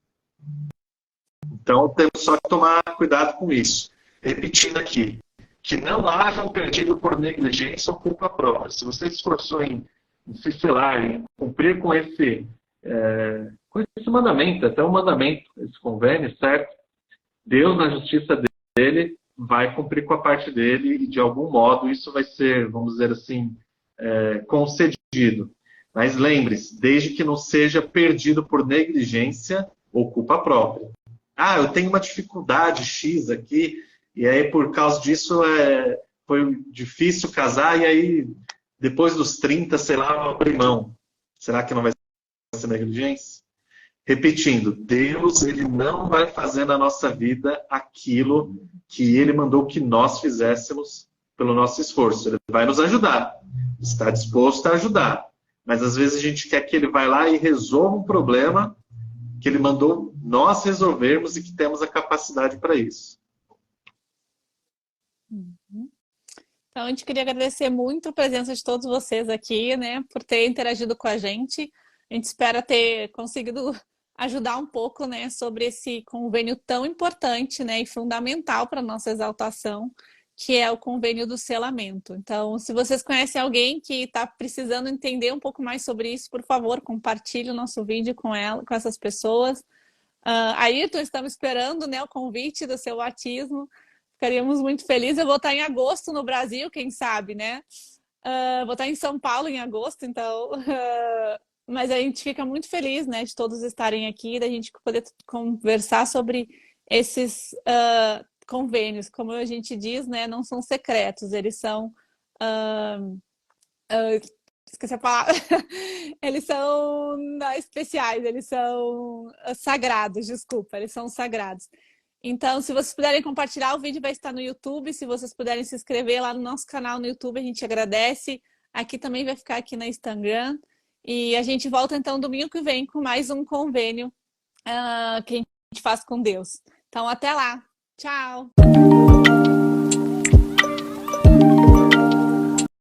Então, temos só que tomar cuidado com isso. Repetindo aqui, que não hajam perdido por negligência ou culpa própria. Se você se esforçou em se selar, em cumprir com esse mandamento, até um mandamento, esse convênio, certo? Deus, na justiça dele, vai cumprir com a parte dele e, de algum modo, isso vai ser, vamos dizer assim, concedido. Mas lembre-se, desde que não seja perdido por negligência ou culpa própria. Eu tenho uma dificuldade X aqui, e aí por causa disso foi difícil casar, e aí depois dos 30, sei lá, eu abri mão. Será que não vai ser negligência? Repetindo, Deus ele não vai fazer na nossa vida aquilo que ele mandou que nós fizéssemos pelo nosso esforço. Ele vai nos ajudar, está disposto a ajudar. Mas às vezes a gente quer que ele vá lá e resolva um problema que ele mandou nós resolvermos e que temos a capacidade para isso. Então, a gente queria agradecer muito a presença de todos vocês aqui, né, por ter interagido com a gente. A gente espera ter conseguido ajudar um pouco, né, sobre esse convênio tão importante, né, e fundamental para a nossa exaltação, que é o convênio do selamento. Então, se vocês conhecem alguém que está precisando entender um pouco mais sobre isso, por favor, compartilhe o nosso vídeo com essas pessoas. Ayrton, estamos esperando, né, o convite do seu batismo. Ficaríamos muito felizes. Eu vou estar em agosto no Brasil, quem sabe, né? Vou estar em São Paulo em agosto, então... mas a gente fica muito feliz, né, de todos estarem aqui, da gente poder conversar sobre esses convênios. Como a gente diz, né, não são secretos, eles esqueci a palavra. Eles são especiais, eles são sagrados, desculpa, eles são sagrados. Então, se vocês puderem compartilhar, o vídeo vai estar no YouTube. Se vocês puderem se inscrever lá no nosso canal no YouTube, a gente agradece. Aqui também vai ficar aqui na Instagram. E a gente volta então domingo que vem com mais um convênio que a gente faz com Deus. Então, até lá. Tchau!